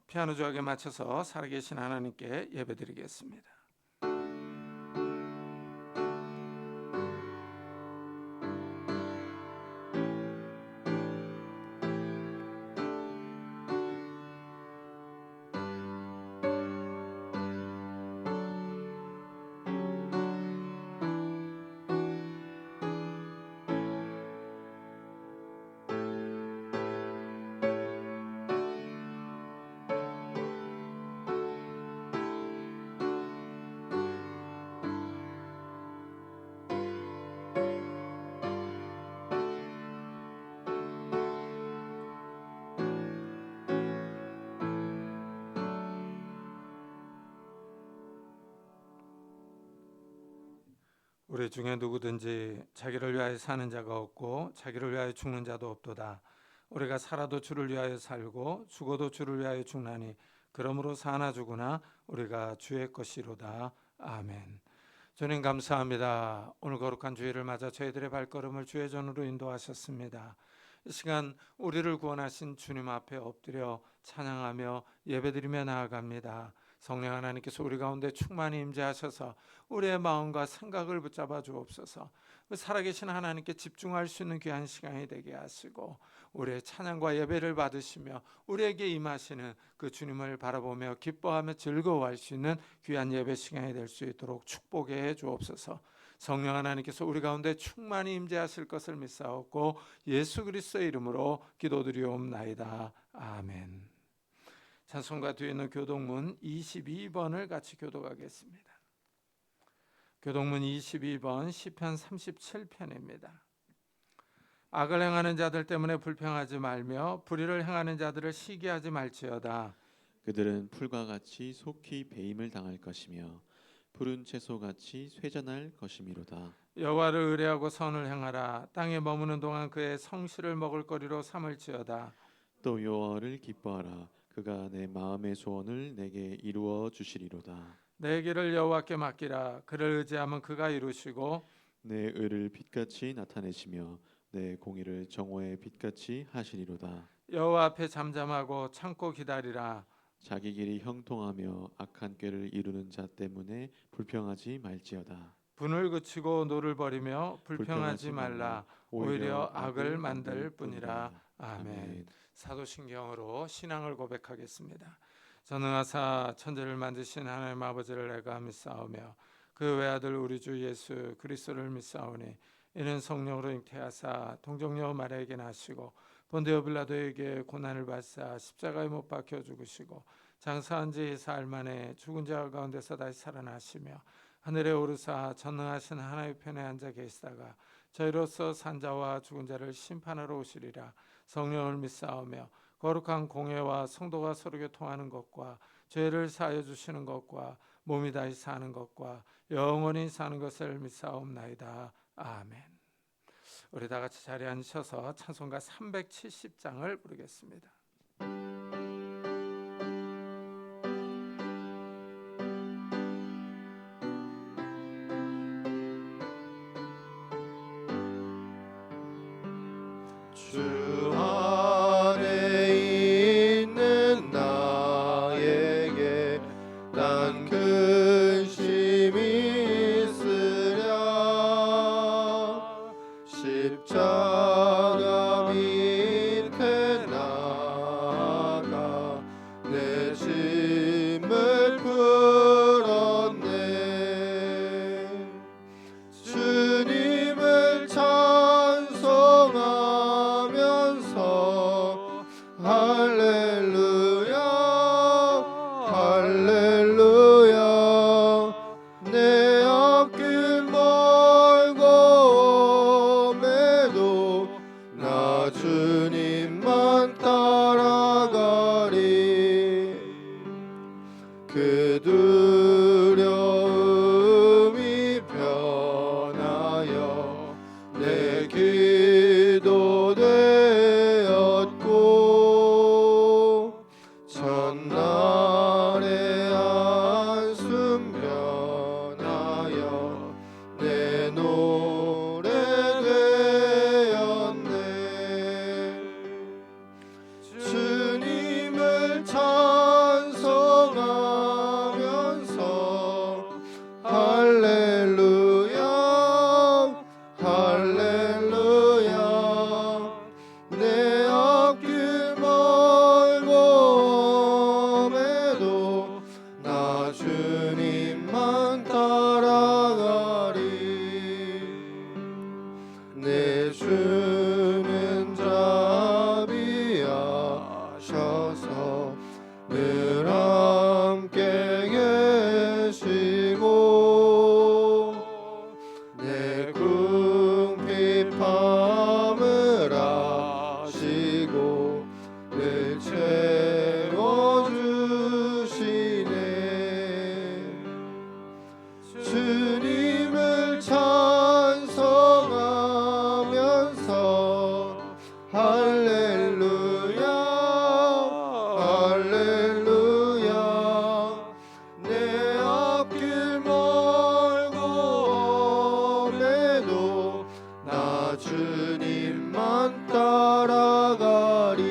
피아노 조각에 맞춰서 살아계신 하나님께 예배드리겠습니다. 우리 중에 누구든지 자기를 위하여 사는 자가 없고 자기를 위하여 죽는 자도 없도다. 우리가 살아도 주를 위하여 살고 죽어도 주를 위하여 죽나니 그러므로 사나 죽으나 우리가 주의 것이로다. 아멘. 주님 감사합니다. 오늘 거룩한 주일을 맞아 저희들의 발걸음을 주의 전으로 인도하셨습니다. 이 시간 우리를 구원하신 주님 앞에 엎드려 찬양하며 예배드리며 나아갑니다. 성령 하나님께서 우리 가운데 충만히 임재하셔서 우리의 마음과 생각을 붙잡아 주옵소서. 살아계신 하나님께 집중할 수 있는 귀한 시간이 되게 하시고 우리의 찬양과 예배를 받으시며 우리에게 임하시는 그 주님을 바라보며 기뻐하며 즐거워할 수 있는 귀한 예배 시간이 될 수 있도록 축복해 해 주옵소서. 성령 하나님께서 우리 가운데 충만히 임재하실 것을 믿사옵고 예수 그리스도의 이름으로 기도드리옵나이다. 아멘. 찬송가 뒤에 있는 교독문 22번을 같이 교독하겠습니다. 교독문 22번 시편 37편입니다. 악을 행하는 자들 때문에 불평하지 말며 불의를 행하는 자들을 시기하지 말지어다. 그들은 풀과 같이 속히 배임을 당할 것이며 푸른 채소같이 쇠잔할 것이미로다. 여호와를 의뢰하고 선을 행하라. 땅에 머무는 동안 그의 성실을 먹을거리로 삼을지어다. 또 여호와를 기뻐하라. 그가 내 마음의 소원을 내게 이루어 주시리로다. 내 길을 여호와께 맡기라. 그를 의지하면 그가 이루시고 내 의를 빛같이 나타내시며 내 공의를 정오의 빛같이 하시리로다. 여호와 앞에 잠잠하고 참고 기다리라. 자기 길이 형통하며 악한 꾀를 이루는 자 때문에 불평하지 말지어다. 분을 그치고 노를 버리며 불평하지 말라. 오히려 악을 만들 뿐이라. 아멘. 사도신경으로 신앙을 고백하겠습니다. 전능하사 천지를 만드신 하나님 아버지를 내가 믿사오며 그 외아들 우리 주 예수 그리스도를 믿사오니 이는 성령으로 잉태하사 동정녀 마리아에게 나시고 본디오 빌라도에게 고난을 받사 십자가에 못 박혀 죽으시고 장사한 지 사흘 만에 죽은 자 가운데서 다시 살아나시며 하늘에 오르사 전능하신 하나님의 편에 앉아 계시다가 저희로서 산자와 죽은 자를 심판하러 오시리라. 성령을 믿사오며 거룩한 공회와 성도가 서로 교통하는 것과 죄를 사하여 주시는 것과 몸이 다시 사는 것과 영원히 사는 것을 믿사옵나이다. 아멘. 우리 다 같이 자리에 앉으셔서 찬송가 370장을 부르겠습니다. 주 안에 있는 나에게 난 근심이 있으랴. 십자가 밑에 나가 내 짐을 풀었네. 주님을 찬송하면서 찬송하면서 할렐루야 할렐루야 내 앞길 멀고 험해도 나 주님만 따라가리 내 주는 자비하셔서 늘 함께 계시고 내 궁핍함을 아시고 늘 채워주시네 주님을 찬송하면서 할렐루야 할렐루야 내 앞길 멀고 험해도 나 주님만 따라가리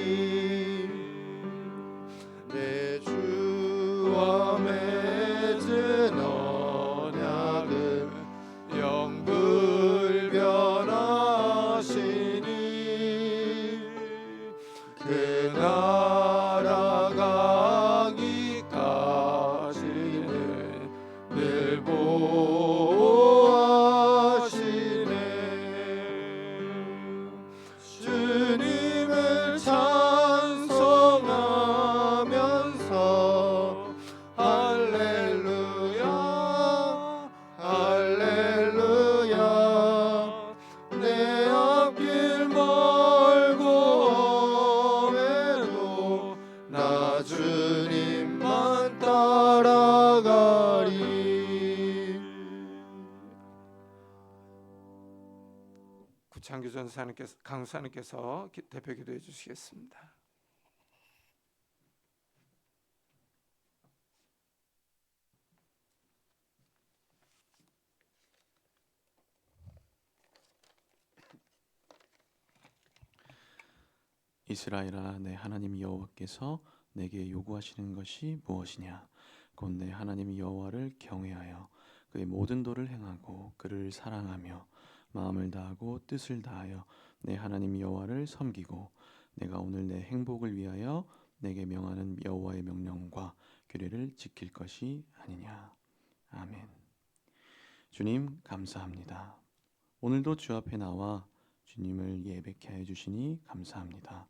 내 주와 맺은 언약은 영불변하시니 그 나라 가기까지는 늘 보호하시네 주님을 찬송하면서 할렐루야 할렐루야 내 앞길 멀고 험해도 나 주님만 따라가리 구창규 전사님께서 강사님께서 대표 기도해 주시겠습니다. 이스라엘아 내 하나님 여호와께서 내게 요구하시는 것이 무엇이냐 곧 내 하나님 여호와를 경외하여 그의 모든 도를 행하고 그를 사랑하며 마음을 다하고 뜻을 다하여 내 하나님 여호와를 섬기고 내가 오늘 내 행복을 위하여 내게 명하는 여호와의 명령과 규례를 지킬 것이 아니냐. 아멘. 주님 감사합니다. 오늘도 주 앞에 나와 주님을 예배케 하여 주시니 감사합니다.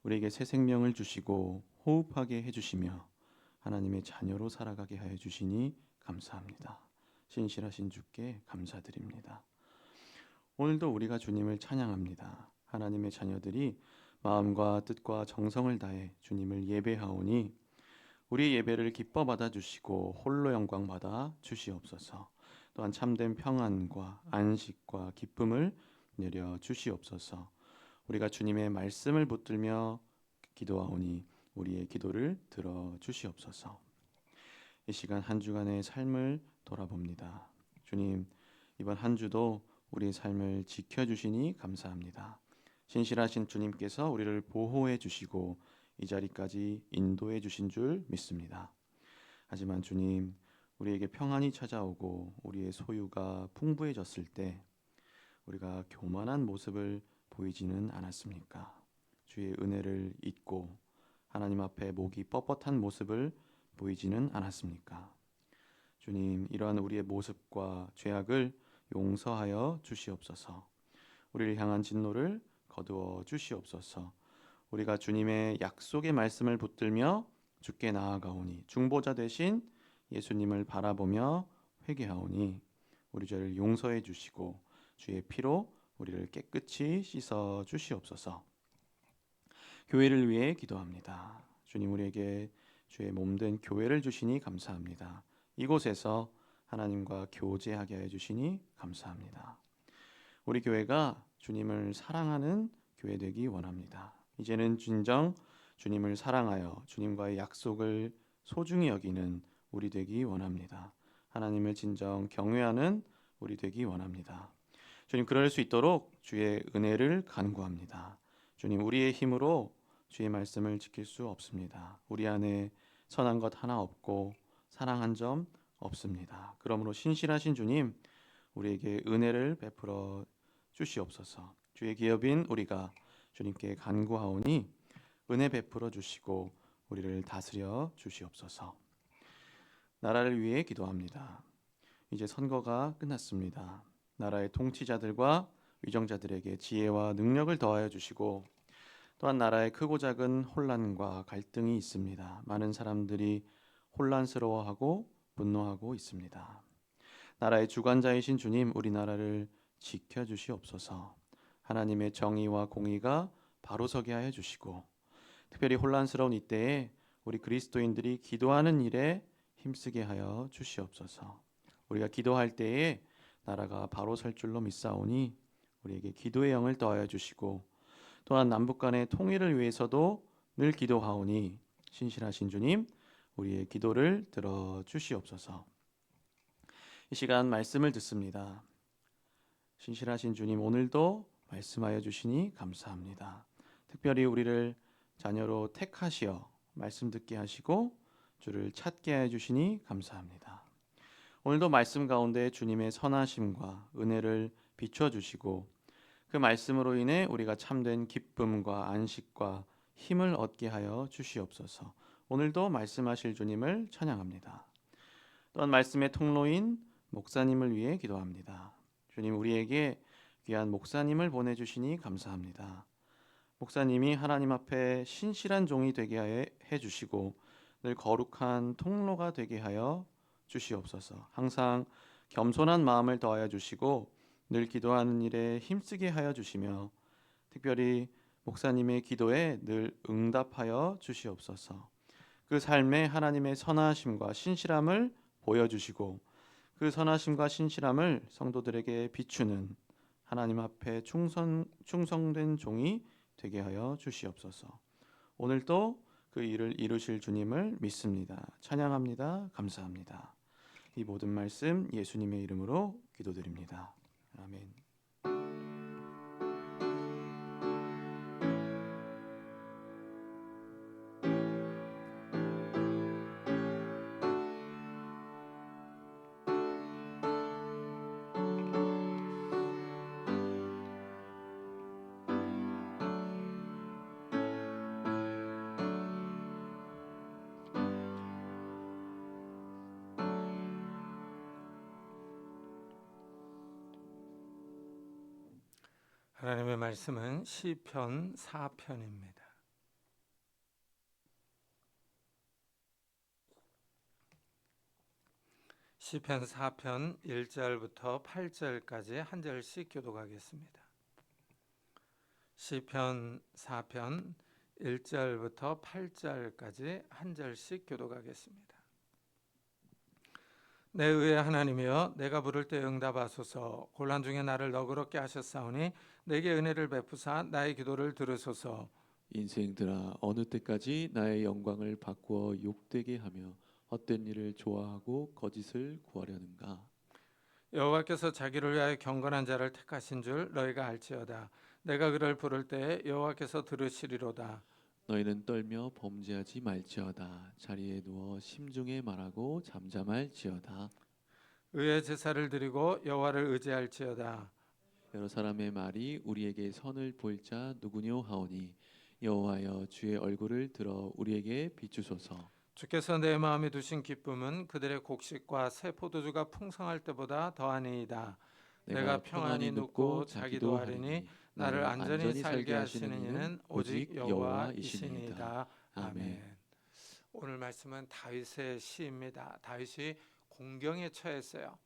우리에게 새 생명을 주시고 호흡하게 해주시며 하나님의 자녀로 살아가게 하여 주시니 감사합니다. 신실하신 주께 감사드립니다. 오늘도 우리가 주님을 찬양합니다. 하나님의 자녀들이 마음과 뜻과 정성을 다해 주님을 예배하오니 우리의 예배를 기뻐 받아주시고 홀로 영광 받아 주시옵소서. 또한 참된 평안과 안식과 기쁨을 내려 주시옵소서. 우리가 주님의 말씀을 붙들며 기도하오니 우리의 기도를 들어 주시옵소서. 이 시간 한 주간의 삶을 돌아봅니다. 주님, 이번 한 주도 우리의 삶을 지켜주시니 감사합니다. 신실하신 주님께서 우리를 보호해 주시고 이 자리까지 인도해 주신 줄 믿습니다. 하지만 주님, 우리에게 평안이 찾아오고 우리의 소유가 풍부해졌을 때 우리가 교만한 모습을 보이지는 않았습니까? 주의 은혜를 잊고 하나님 앞에 목이 뻣뻣한 모습을 보이지는 않았습니까? 주님, 이러한 우리의 모습과 죄악을 용서하여 주시옵소서. 우리를 향한 진노를 거두어 주시옵소서. 우리가 주님의 약속의 말씀을 붙들며 주께 나아가오니 중보자 되신 예수님을 바라보며 회개하오니 우리 죄를 용서해 주시고 주의 피로 우리를 깨끗이 씻어 주시옵소서. 교회를 위해 기도합니다. 주님, 우리에게 주의 몸된 교회를 주시니 감사합니다. 이곳에서 하나님과 교제하게 해 주시니 감사합니다. 우리 교회가 주님을 사랑하는 교회 되기 원합니다. 이제는 진정 주님을 사랑하여 주님과의 약속을 소중히 여기는 우리 되기 원합니다. 하나님을 진정 경외하는 우리 되기 원합니다. 주님, 그럴 수 있도록 주의 은혜를 간구합니다. 주님, 우리의 힘으로 주의 말씀을 지킬 수 없습니다. 우리 안에 선한 것 하나 없고 사랑한 점 없습니다. 그러므로 신실하신 주님, 우리에게 은혜를 베풀어 주시옵소서. 주의 기업인 우리가 주님께 간구하오니 은혜 베풀어 주시고 우리를 다스려 주시옵소서. 나라를 위해 기도합니다. 이제 선거가 끝났습니다. 나라의 통치자들과 위정자들에게 지혜와 능력을 더하여 주시고 또한 나라의 크고 작은 혼란과 갈등이 있습니다. 많은 사람들이 혼란스러워하고 분노하고 있습니다. 나라의 주관자이신 주님, 우리나라를 지켜주시옵소서. 하나님의 정의와 공의가 바로 서게 하여 주시고 특별히 혼란스러운 이때에 우리 그리스도인들이 기도하는 일에 힘쓰게 하여 주시옵소서. 우리가 기도할 때에 나라가 바로 설 줄로 믿사오니 우리에게 기도의 영을 더하여 주시고 또한 남북 간의 통일을 위해서도 늘 기도하오니 신실하신 주님, 우리의 기도를 들어 주시옵소서. 이 시간 말씀을 듣습니다. 신실하신 주님, 오늘도 말씀하여 주시니 감사합니다. 특별히 우리를 자녀로 택하시어 말씀 듣게 하시고 주를 찾게 해 주시니 감사합니다. 오늘도 말씀 가운데 주님의 선하심과 은혜를 비춰 주시고 그 말씀으로 인해 우리가 참된 기쁨과 안식과 힘을 얻게 하여 주시옵소서. 오늘도 말씀하실 주님을 찬양합니다. 또한 말씀의 통로인 목사님을 위해 기도합니다. 주님, 우리에게 귀한 목사님을 보내주시니 감사합니다. 목사님이 하나님 앞에 신실한 종이 되게 해 주시고 늘 거룩한 통로가 되게 하여 주시옵소서. 항상 겸손한 마음을 더하여 주시고 늘 기도하는 일에 힘쓰게 하여 주시며 특별히 목사님의 기도에 늘 응답하여 주시옵소서. 그 삶에 하나님의 선하심과 신실함을 보여주시고 그 선하심과 신실함을 성도들에게 비추는 하나님 앞에 충성된 종이 되게 하여 주시옵소서. 오늘도 그 일을 이루실 주님을 믿습니다. 찬양합니다. 감사합니다. 이 모든 말씀 예수님의 이름으로 기도드립니다. 아멘. 하나님의 말씀은 시편 4편입니다. 시편 4편 1절부터 8절까지 한 절씩 교독하겠습니다. 시편 4편 1절부터 8절까지 한 절씩 교독하겠습니다. 내 의의 하나님이여, 내가 부를 때 응답하소서. 곤란 중에 나를 너그럽게 하셨사오니 내게 은혜를 베푸사 나의 기도를 들으소서. 인생들아, 어느 때까지 나의 영광을 바꾸어 욕되게 하며 헛된 일을 좋아하고 거짓을 구하려는가? 여호와께서 자기를 위하여 경건한 자를 택하신 줄 너희가 알지어다. 내가 그를 부를 때에 여호와께서 들으시리로다. 너희는 떨며 범죄하지 말지어다. 자리에 누워 심중에 말하고 잠잠할지어다. 의의 제사를 드리고 여호와를 의지할지어다. 여러 사람의 말이 우리에게 선을 볼 자 누구뇨 하오니 여호와여, 주의 얼굴을 들어 우리에게 비추소서. 주께서 내 마음에 두신 기쁨은 그들의 곡식과 새 포도주가 풍성할 때보다 더하니이다. 내가 평안히 눕고 자기도 하리니 나를 안전히 살게 하시는 이는 오직 여호와이시니이다. 아멘. 오늘 말씀은 다윗의 시입니다. 다윗이 공경에 처했어요.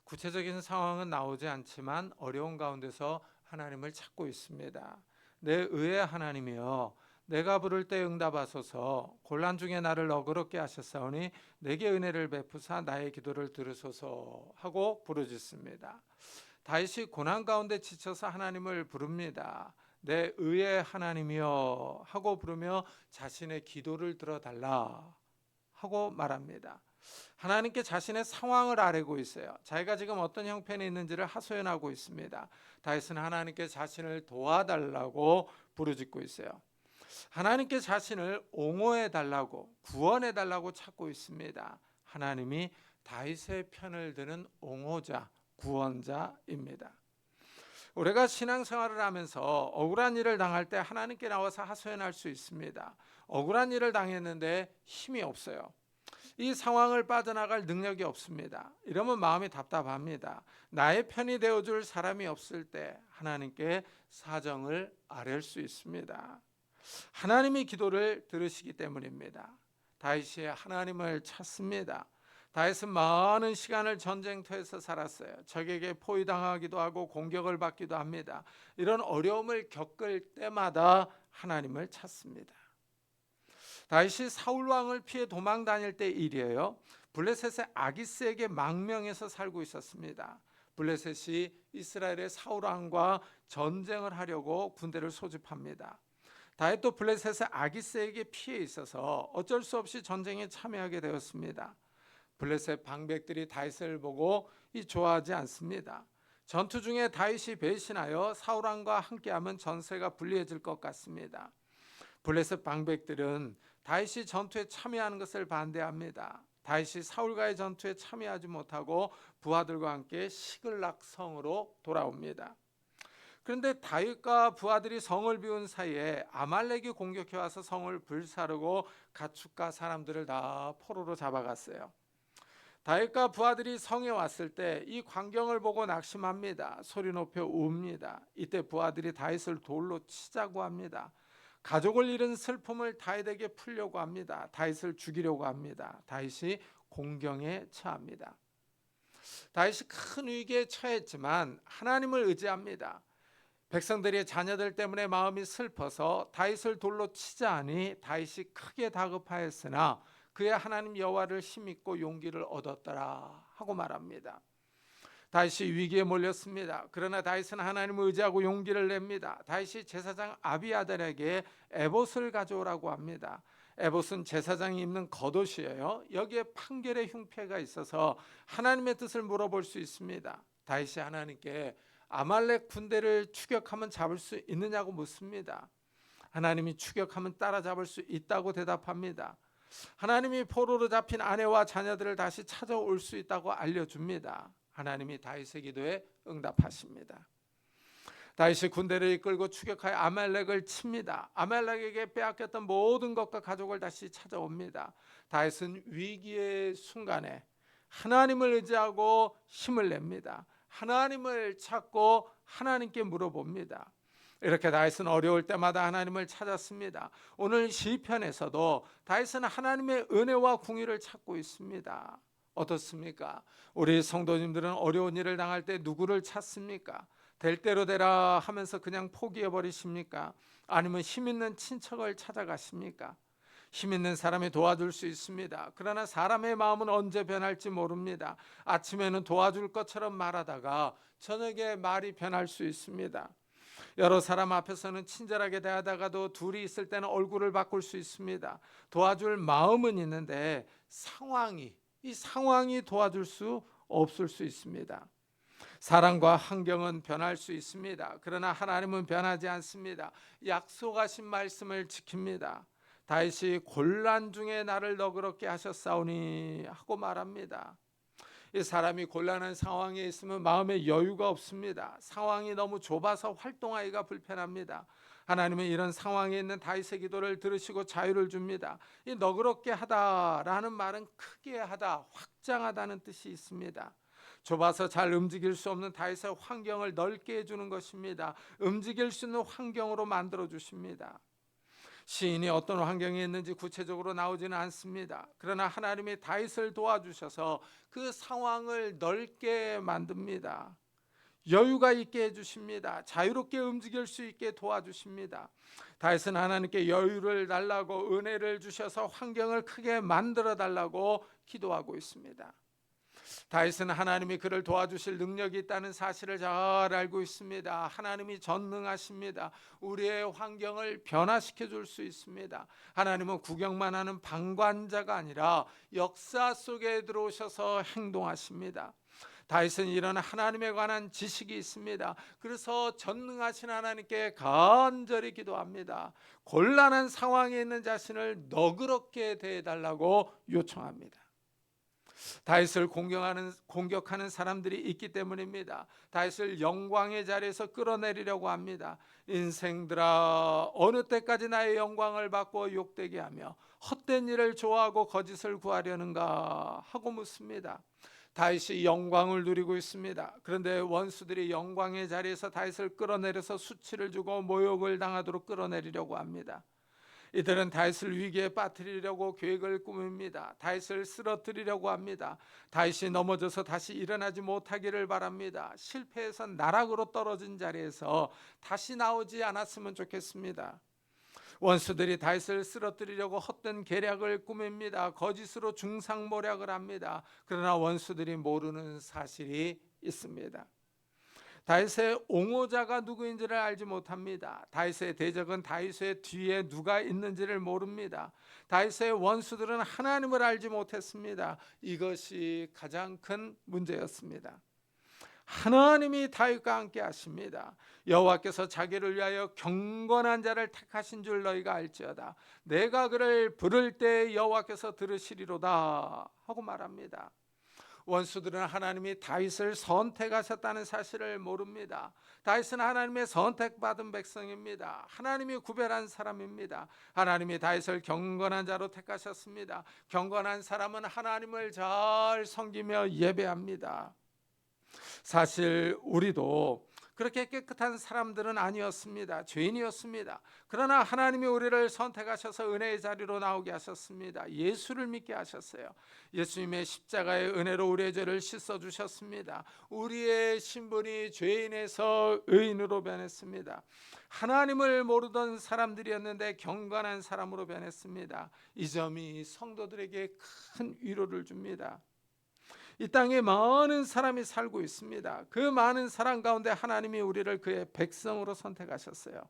구체적인 상황은 나오지 않지만 어려운 가운데서 하나님을 찾고 있습니다. 내 의의 하나님이여, 내가 부를 때 응답하소서. 곤란 중에 나를 너그럽게 하셨사오니 내게 은혜를 베푸사 나의 기도를 들으소서 하고 부르짖습니다. 다윗이 고난 가운데 지쳐서 하나님을 부릅니다. 내 의의 하나님이여 하고 부르며 자신의 기도를 들어달라 하고 말합니다. 하나님께 자신의 상황을 아뢰고 있어요. 자기가 지금 어떤 형편이 있는지를 하소연하고 있습니다. 다윗은 하나님께 자신을 도와달라고 부르짖고 있어요. 하나님께 자신을 옹호해 달라고, 구원해 달라고 찾고 있습니다. 하나님이 다윗의 편을 드는 옹호자, 구원자입니다. 우리가 신앙생활을 하면서 억울한 일을 당할 때 하나님께 나와서 하소연할 수 있습니다. 억울한 일을 당했는데 힘이 없어요. 이 상황을 빠져나갈 능력이 없습니다. 이러면 마음이 답답합니다. 나의 편이 되어줄 사람이 없을 때 하나님께 사정을 아뢰 수 있습니다. 하나님이 기도를 들으시기 때문입니다. 다윗이 하나님을 찾습니다. 다윗은 많은 시간을 전쟁터에서 살았어요. 적에게 포위당하기도 하고 공격을 받기도 합니다. 이런 어려움을 겪을 때마다 하나님을 찾습니다. 다윗이 사울 왕을 피해 도망 다닐 때 일이에요. 블레셋의 아기스에게 망명해서 살고 있었습니다. 블레셋이 이스라엘의 사울 왕과 전쟁을 하려고 군대를 소집합니다. 다윗도 블레셋의 아기스에게 피해 있어서 어쩔 수 없이 전쟁에 참여하게 되었습니다. 블레셋 방백들이 다윗을 보고 좋아하지 않습니다. 전투 중에 다윗이 배신하여 사울 왕과 함께하면 전세가 불리해질 것 같습니다. 블레셋 방백들은 다윗이 전투에 참여하는 것을 반대합니다. 다윗이 사울과의 전투에 참여하지 못하고 부하들과 함께 시글락 성으로 돌아옵니다. 그런데 다윗과 부하들이 성을 비운 사이에 아말렉이 공격해 와서 성을 불사르고 가축과 사람들을 다 포로로 잡아갔어요. 다윗과 부하들이 성에 왔을 때 이 광경을 보고 낙심합니다. 소리 높여 웁니다. 이때 부하들이 다윗을 돌로 치자고 합니다. 가족을 잃은 슬픔을 다윗에게 풀려고 합니다. 다윗을 죽이려고 합니다. 다윗이 공경에 처합니다. 다윗이 큰 위기에 처했지만 하나님을 의지합니다. 백성들의 자녀들 때문에 마음이 슬퍼서 다윗을 돌로 치자 하니 다윗이 크게 다급하였으나 그의 하나님 여호와를 힘입고 용기를 얻었더라 하고 말합니다. 다윗이 위기에 몰렸습니다. 그러나 다윗은 하나님을 의지하고 용기를 냅니다. 다윗이 제사장 아비아달에게 에봇을 가져오라고 합니다. 에봇은 제사장이 입는 겉옷이에요. 여기에 판결의 흉패가 있어서 하나님의 뜻을 물어볼 수 있습니다. 다윗이 하나님께 아말렉 군대를 추격하면 잡을 수 있느냐고 묻습니다. 하나님이 추격하면 따라잡을 수 있다고 대답합니다. 하나님이 포로로 잡힌 아내와 자녀들을 다시 찾아올 수 있다고 알려줍니다. 하나님이 다윗의 기도에 응답하십니다. 다윗이 군대를 이끌고 추격하여 아말렉을 칩니다. 아말렉에게 빼앗겼던 모든 것과 가족을 다시 찾아옵니다. 다윗은 위기의 순간에 하나님을 의지하고 힘을 냅니다. 하나님을 찾고 하나님께 물어봅니다. 이렇게 다윗은 어려울 때마다 하나님을 찾았습니다. 오늘 시편에서도 다윗은 하나님의 은혜와 궁유를 찾고 있습니다. 어떻습니까? 우리 성도님들은 어려운 일을 당할 때 누구를 찾습니까? 될 대로 되라 하면서 그냥 포기해 버리십니까? 아니면 힘 있는 친척을 찾아가십니까? 힘 있는 사람이 도와줄 수 있습니다. 그러나 사람의 마음은 언제 변할지 모릅니다. 아침에는 도와줄 것처럼 말하다가 저녁에 말이 변할 수 있습니다. 여러 사람 앞에서는 친절하게 대하다가도 둘이 있을 때는 얼굴을 바꿀 수 있습니다. 도와줄 마음은 있는데 이 상황이 도와줄 수 없을 수 있습니다. 사람과 환경은 변할 수 있습니다. 그러나 하나님은 변하지 않습니다. 약속하신 말씀을 지킵니다. 다윗이 곤란 중에 나를 너그럽게 하셨사오니 하고 말합니다. 이 사람이 곤란한 상황에 있으면 마음에 여유가 없습니다. 상황이 너무 좁아서 활동하기가 불편합니다. 하나님은 이런 상황에 있는 다윗의 기도를 들으시고 자유를 줍니다. 이 너그럽게 하다라는 말은 크게 하다, 확장하다는 뜻이 있습니다. 좁아서 잘 움직일 수 없는 다윗의 환경을 넓게 해주는 것입니다. 움직일 수 있는 환경으로 만들어 주십니다. 시인이 어떤 환경에 있는지 구체적으로 나오지는 않습니다. 그러나 하나님이 다윗을 도와주셔서 그 상황을 넓게 만듭니다. 여유가 있게 해주십니다. 자유롭게 움직일 수 있게 도와주십니다. 다윗은 하나님께 여유를 달라고 은혜를 주셔서 환경을 크게 만들어 달라고 기도하고 있습니다. 다윗은 하나님이 그를 도와주실 능력이 있다는 사실을 잘 알고 있습니다. 하나님이 전능하십니다. 우리의 환경을 변화시켜 줄 수 있습니다. 하나님은 구경만 하는 방관자가 아니라 역사 속에 들어오셔서 행동하십니다. 다윗은 이런 하나님에 관한 지식이 있습니다. 그래서 전능하신 하나님께 간절히 기도합니다. 곤란한 상황에 있는 자신을 너그럽게 대해달라고 요청합니다. 다윗을 공격하는 사람들이 있기 때문입니다. 다윗을 영광의 자리에서 끌어내리려고 합니다. 인생들아, 어느 때까지 나의 영광을 받고 욕되게 하며 헛된 일을 좋아하고 거짓을 구하려는가 하고 묻습니다. 다윗이 영광을 누리고 있습니다. 그런데 원수들이 영광의 자리에서 다윗을 끌어내려서 수치를 주고 모욕을 당하도록 끌어내리려고 합니다. 이들은 다윗을 위기에 빠뜨리려고 계획을 꾸밉니다. 다윗을 쓰러뜨리려고 합니다. 다윗이 넘어져서 다시 일어나지 못하기를 바랍니다. 실패해서 나락으로 떨어진 자리에서 다시 나오지 않았으면 좋겠습니다. 원수들이 다윗을 쓰러뜨리려고 헛된 계략을 꾸밉니다. 거짓으로 중상모략을 합니다. 그러나 원수들이 모르는 사실이 있습니다. 다윗의 옹호자가 누구인지를 알지 못합니다. 다윗의 대적은 다윗의 뒤에 누가 있는지를 모릅니다. 다윗의 원수들은 하나님을 알지 못했습니다. 이것이 가장 큰 문제였습니다. 하나님이 다윗과 함께 하십니다. 여호와께서 자기를 위하여 경건한 자를 택하신 줄 너희가 알지어다. 내가 그를 부를 때 여호와께서 들으시리로다 하고 말합니다. 원수들은 하나님이 다윗을 선택하셨다는 사실을 모릅니다. 다윗은 하나님의 선택받은 백성입니다. 하나님이 구별한 사람입니다. 하나님이 다윗을 경건한 자로 택하셨습니다. 경건한 사람은 하나님을 잘 섬기며 예배합니다. 사실 우리도 그렇게 깨끗한 사람들은 아니었습니다. 죄인이었습니다. 그러나 하나님이 우리를 선택하셔서 은혜의 자리로 나오게 하셨습니다. 예수를 믿게 하셨어요. 예수님의 십자가의 은혜로 우리의 죄를 씻어주셨습니다. 우리의 신분이 죄인에서 의인으로 변했습니다. 하나님을 모르던 사람들이었는데 경건한 사람으로 변했습니다. 이 점이 성도들에게 큰 위로를 줍니다. 이 땅에 많은 사람이 살고 있습니다. 그 많은 사람 가운데 하나님이 우리를 그의 백성으로 선택하셨어요.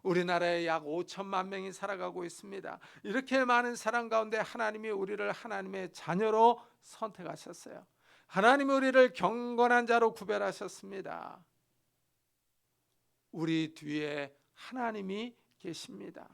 우리나라에 약 5천만 명이 살아가고 있습니다. 이렇게 많은 사람 가운데 하나님이 우리를 하나님의 자녀로 선택하셨어요. 하나님이 우리를 경건한 자로 구별하셨습니다. 우리 뒤에 하나님이 계십니다.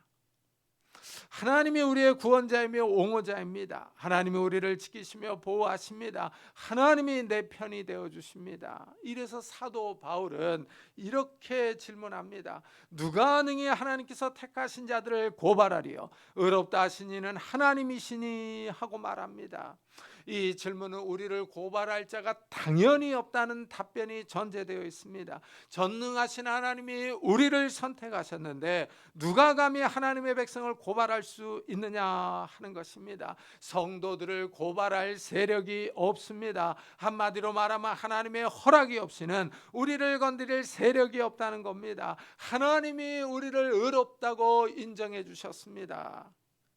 하나님이 우리의 구원자이며 옹호자입니다. 하나님이 우리를 지키시며 보호하십니다. 하나님이 내 편이 되어주십니다. 이래서 사도 바울은 이렇게 질문합니다. 누가 능히 하나님께서 택하신 자들을 고발하리요? 의롭다 하신 이는 하나님이시니 하고 말합니다. 이 질문은 우리를 고발할 자가 당연히 없다는 답변이 전제되어 있습니다. 전능하신 하나님이 우리를 선택하셨는데 누가 감히 하나님의 백성을 고발할 수 있느냐 하는 것입니다. 성도들을 고발할 세력이 없습니다. 한마디로 말하면 하나님의 허락이 없이는 우리를 건드릴 세력이 없다는 겁니다. 하나님이 우리를 의롭다고 인정해 주셨습니다.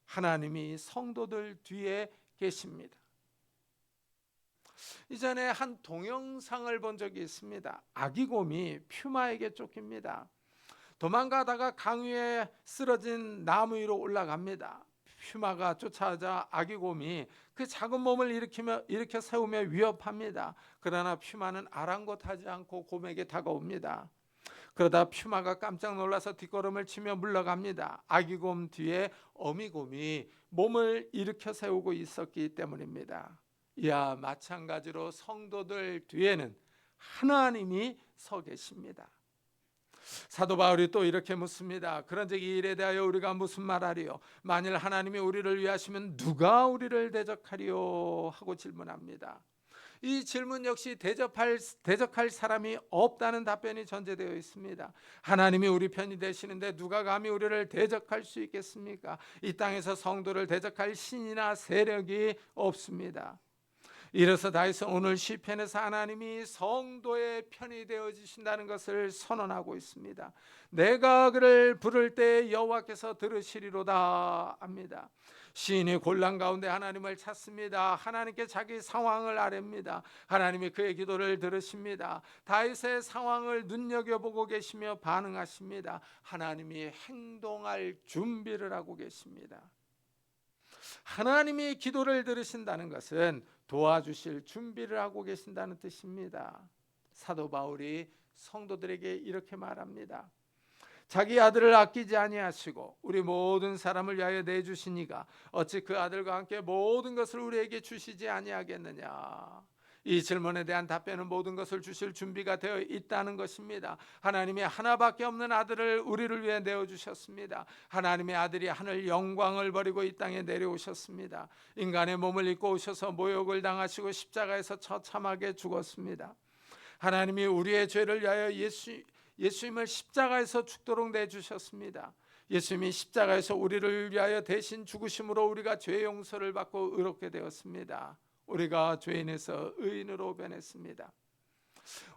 하나님이 성도들 뒤에 계십니다. 이전에 한 동영상을 본 적이 있습니다. 아기곰이 퓨마에게 쫓깁니다. 도망가다가 강 위에 쓰러진 나무 위로 올라갑니다. 퓨마가 쫓아오자 아기곰이 그 작은 몸을 일으켜 세우며 위협합니다. 그러나 퓨마는 아랑곳하지 않고 곰에게 다가옵니다. 그러다 퓨마가 깜짝 놀라서 뒷걸음을 치며 물러갑니다. 아기곰 뒤에 어미곰이 몸을 일으켜 세우고 있었기 때문입니다. 이와 마찬가지로 성도들 뒤에는 하나님이 서 계십니다. 사도 바울이 또 이렇게 묻습니다. 그런즉 이 일에 대하여 우리가 무슨 말하리요? 만일 하나님이 우리를 위하시면 누가 우리를 대적하리요? 하고 질문합니다. 이 질문 역시 대적할 사람이 없다는 답변이 전제되어 있습니다. 하나님이 우리 편이 되시는데 누가 감히 우리를 대적할 수 있겠습니까? 이 땅에서 성도를 대적할 신이나 세력이 없습니다. 이래서 다윗은 오늘 시편에서 하나님이 성도의 편이 되어주신다는 것을 선언하고 있습니다. 내가 그를 부를 때 여호와께서 들으시리로다 합니다. 시인이 곤란 가운데 하나님을 찾습니다. 하나님께 자기 상황을 아뢰입니다. 하나님이 그의 기도를 들으십니다. 다윗의 상황을 눈여겨보고 계시며 반응하십니다. 하나님이 행동할 준비를 하고 계십니다. 하나님이 기도를 들으신다는 것은 도와주실 준비를 하고 계신다는 뜻입니다. 사도 바울이 성도들에게 이렇게 말합니다. 자기 아들을 아끼지 아니하시고 우리 모든 사람을 위하여 내주시니가 어찌 그 아들과 함께 모든 것을 우리에게 주시지 아니하겠느냐. 이 질문에 대한 답변은 모든 것을 주실 준비가 되어 있다는 것입니다. 하나님이 하나밖에 없는 아들을 우리를 위해 내어주셨습니다. 하나님의 아들이 하늘 영광을 버리고 이 땅에 내려오셨습니다. 인간의 몸을 입고 오셔서 모욕을 당하시고 십자가에서 처참하게 죽었습니다. 하나님이 우리의 죄를 위하여 예수님을 십자가에서 죽도록 내주셨습니다. 예수님이 십자가에서 우리를 위하여 대신 죽으심으로 우리가 죄 용서를 받고 의롭게 되었습니다. 우리가 죄인에서 의인으로 변했습니다.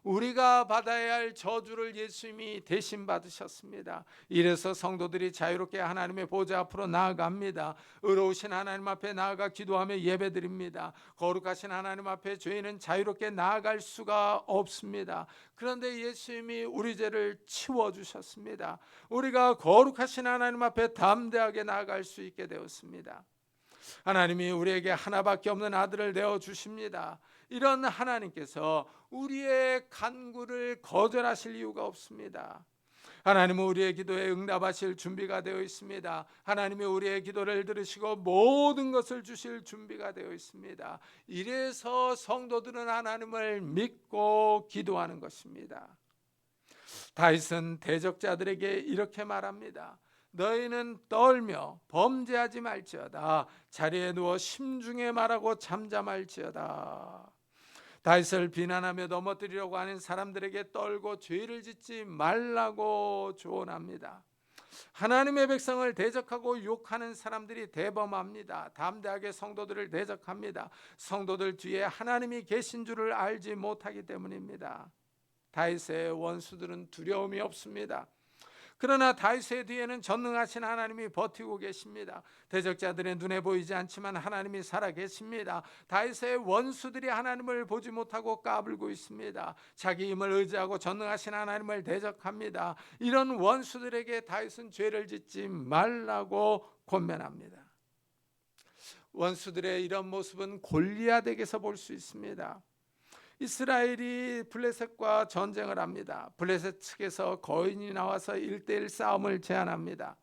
우리가 받아야 할 저주를 예수님이 대신 받으셨습니다. 이래서 성도들이 자유롭게 하나님의 보좌 앞으로 나아갑니다. 의로우신 하나님 앞에 나아가 기도하며 예배드립니다. 거룩하신 하나님 앞에 죄인은 자유롭게 나아갈 수가 없습니다. 그런데 예수님이 우리 죄를 치워주셨습니다. 우리가 거룩하신 하나님 앞에 담대하게 나아갈 수 있게 되었습니다. 하나님이 우리에게 하나밖에 없는 아들을 내어주십니다. 이런 하나님께서 우리의 간구를 거절하실 이유가 없습니다. 하나님은 우리의 기도에 응답하실 준비가 되어 있습니다. 하나님이 우리의 기도를 들으시고 모든 것을 주실 준비가 되어 있습니다. 이래서 성도들은 하나님을 믿고 기도하는 것입니다. 다윗은 대적자들에게 이렇게 말합니다. 너희는 떨며 범죄하지 말지어다. 자리에 누워 심중에 말하고 잠잠할지어다. 다윗을 비난하며 넘어뜨리려고 하는 사람들에게 떨고 죄를 짓지 말라고 조언합니다. 하나님의 백성을 대적하고 욕하는 사람들이 대범합니다. 담대하게 성도들을 대적합니다. 성도들 뒤에 하나님이 계신 줄을 알지 못하기 때문입니다. 다윗의 원수들은 두려움이 없습니다. 그러나 다윗의 뒤에는 전능하신 하나님이 버티고 계십니다. 대적자들의 눈에 보이지 않지만 하나님이 살아계십니다. 다윗의 원수들이 하나님을 보지 못하고 까불고 있습니다. 자기 힘을 의지하고 전능하신 하나님을 대적합니다. 이런 원수들에게 다윗은 죄를 짓지 말라고 권면합니다. 원수들의 이런 모습은 골리앗에게서 볼 수 있습니다. 이스라엘이 블레셋과 전쟁을 합니다. 블레셋 측에서 거인이 나와서 1대1 싸움을 제안합니다.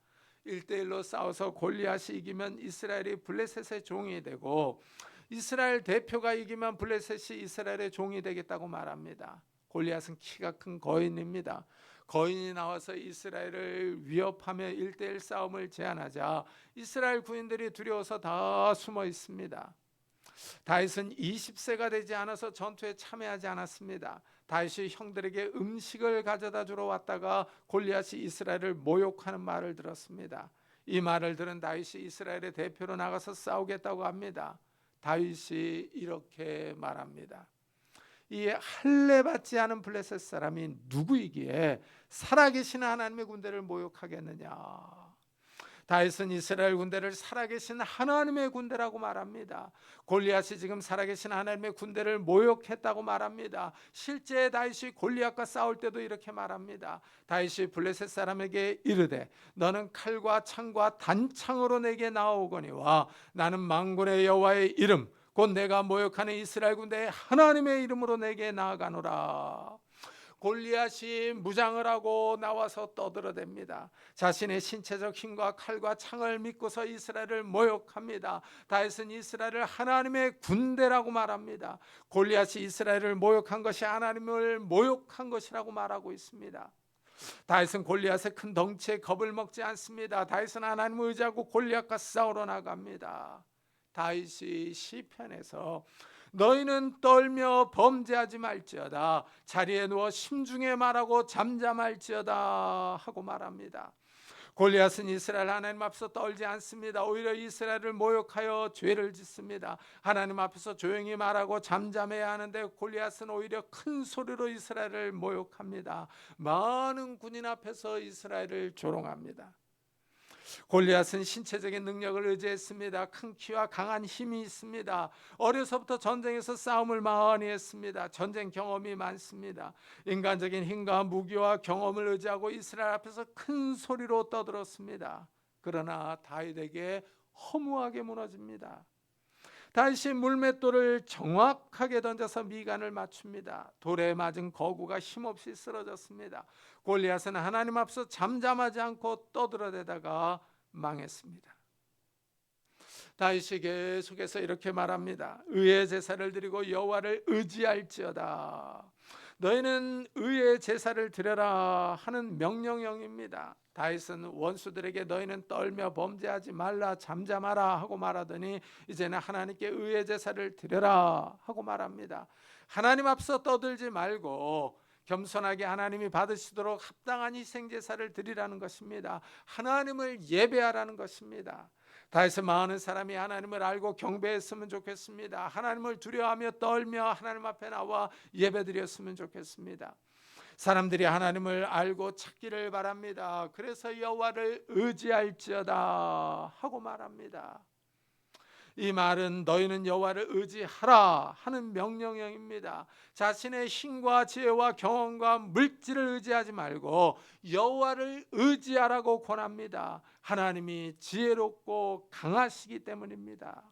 1대1로 싸워서 골리앗이 이기면 이스라엘이 블레셋의 종이 되고 이스라엘 대표가 이기면 블레셋이 이스라엘의 종이 되겠다고 말합니다. 골리앗은 키가 큰 거인입니다. 거인이 나와서 이스라엘을 위협하며 1대1 싸움을 제안하자 이스라엘 군인들이 두려워서 다 숨어 있습니다. 다윗은 20세가 되지 않아서 전투에 참여하지 않았습니다. 다윗이 형들에게 음식을 가져다 주러 왔다가 골리앗이 이스라엘을 모욕하는 말을 들었습니다. 이 말을 들은 다윗이 이스라엘의 대표로 나가서 싸우겠다고 합니다. 다윗이 이렇게 말합니다. 이 할례 받지 않은 블레셋 사람이 누구이기에 살아계신 하나님의 군대를 모욕하겠느냐. 다윗은 이스라엘 군대를 살아계신 하나님의 군대라고 말합니다. 골리앗이 지금 살아계신 하나님의 군대를 모욕했다고 말합니다. 실제 다윗이 골리앗과 싸울 때도 이렇게 말합니다. 다윗이 블레셋 사람에게 이르되 너는 칼과 창과 단창으로 내게 나아오거니와 나는 만군의 여호와의 이름 곧 내가 모욕하는 이스라엘 군대의 하나님의 이름으로 내게 나아가노라. 골리앗이 무장을 하고 나와서 떠들어댑니다. 자신의 신체적 힘과 칼과 창을 믿고서 이스라엘을 모욕합니다. 다윗은 이스라엘을 하나님의 군대라고 말합니다. 골리앗이 이스라엘을 모욕한 것이 하나님을 모욕한 것이라고 말하고 있습니다. 다윗은 골리앗의 큰 덩치에 겁을 먹지 않습니다. 다윗은 하나님을 의지하고 골리앗과 싸우러 나갑니다. 다윗이 시편에서 너희는 떨며 범죄하지 말지어다. 자리에 누워 심중에 말하고 잠잠할지어다 하고 말합니다. 골리앗은 이스라엘 하나님 앞에서 떨지 않습니다. 오히려 이스라엘을 모욕하여 죄를 짓습니다. 하나님 앞에서 조용히 말하고 잠잠해야 하는데 골리앗은 오히려 큰 소리로 이스라엘을 모욕합니다. 많은 군인 앞에서 이스라엘을 조롱합니다. 골리앗은 신체적인 능력을 의지했습니다. 큰 키와 강한 힘이 있습니다. 어려서부터 전쟁에서 싸움을 많이 했습니다. 전쟁 경험이 많습니다. 인간적인 힘과 무기와 경험을 의지하고 이스라엘 앞에서 큰 소리로 떠들었습니다. 그러나 다윗에게 허무하게 무너집니다. 다시 물맷돌을 정확하게 던져서 미간을 맞춥니다. 돌에 맞은 거구가 힘없이 쓰러졌습니다. 골리앗은 하나님 앞서 잠잠하지 않고 떠들어대다가 망했습니다. 다윗이 계속해서 이렇게 말합니다. 의의 제사를 드리고 여호와를 의지할지어다. 너희는 의의 제사를 드려라 하는 명령형입니다. 다윗은 원수들에게 너희는 떨며 범죄하지 말라 잠잠하라 하고 말하더니 이제는 하나님께 의의 제사를 드려라 하고 말합니다. 하나님 앞서 떠들지 말고 겸손하게 하나님이 받으시도록 합당한 희생 제사를 드리라는 것입니다. 하나님을 예배하라는 것입니다. 다윗은 많은 사람이 하나님을 알고 경배했으면 좋겠습니다. 하나님을 두려워하며 떨며 하나님 앞에 나와 예배드렸으면 좋겠습니다. 사람들이 하나님을 알고 찾기를 바랍니다. 그래서 여호와를 의지할지어다 하고 말합니다. 이 말은 너희는 여호와를 의지하라 하는 명령형입니다. 자신의 힘과 지혜와 경험과 물질을 의지하지 말고 여호와를 의지하라고 권합니다. 하나님이 지혜롭고 강하시기 때문입니다.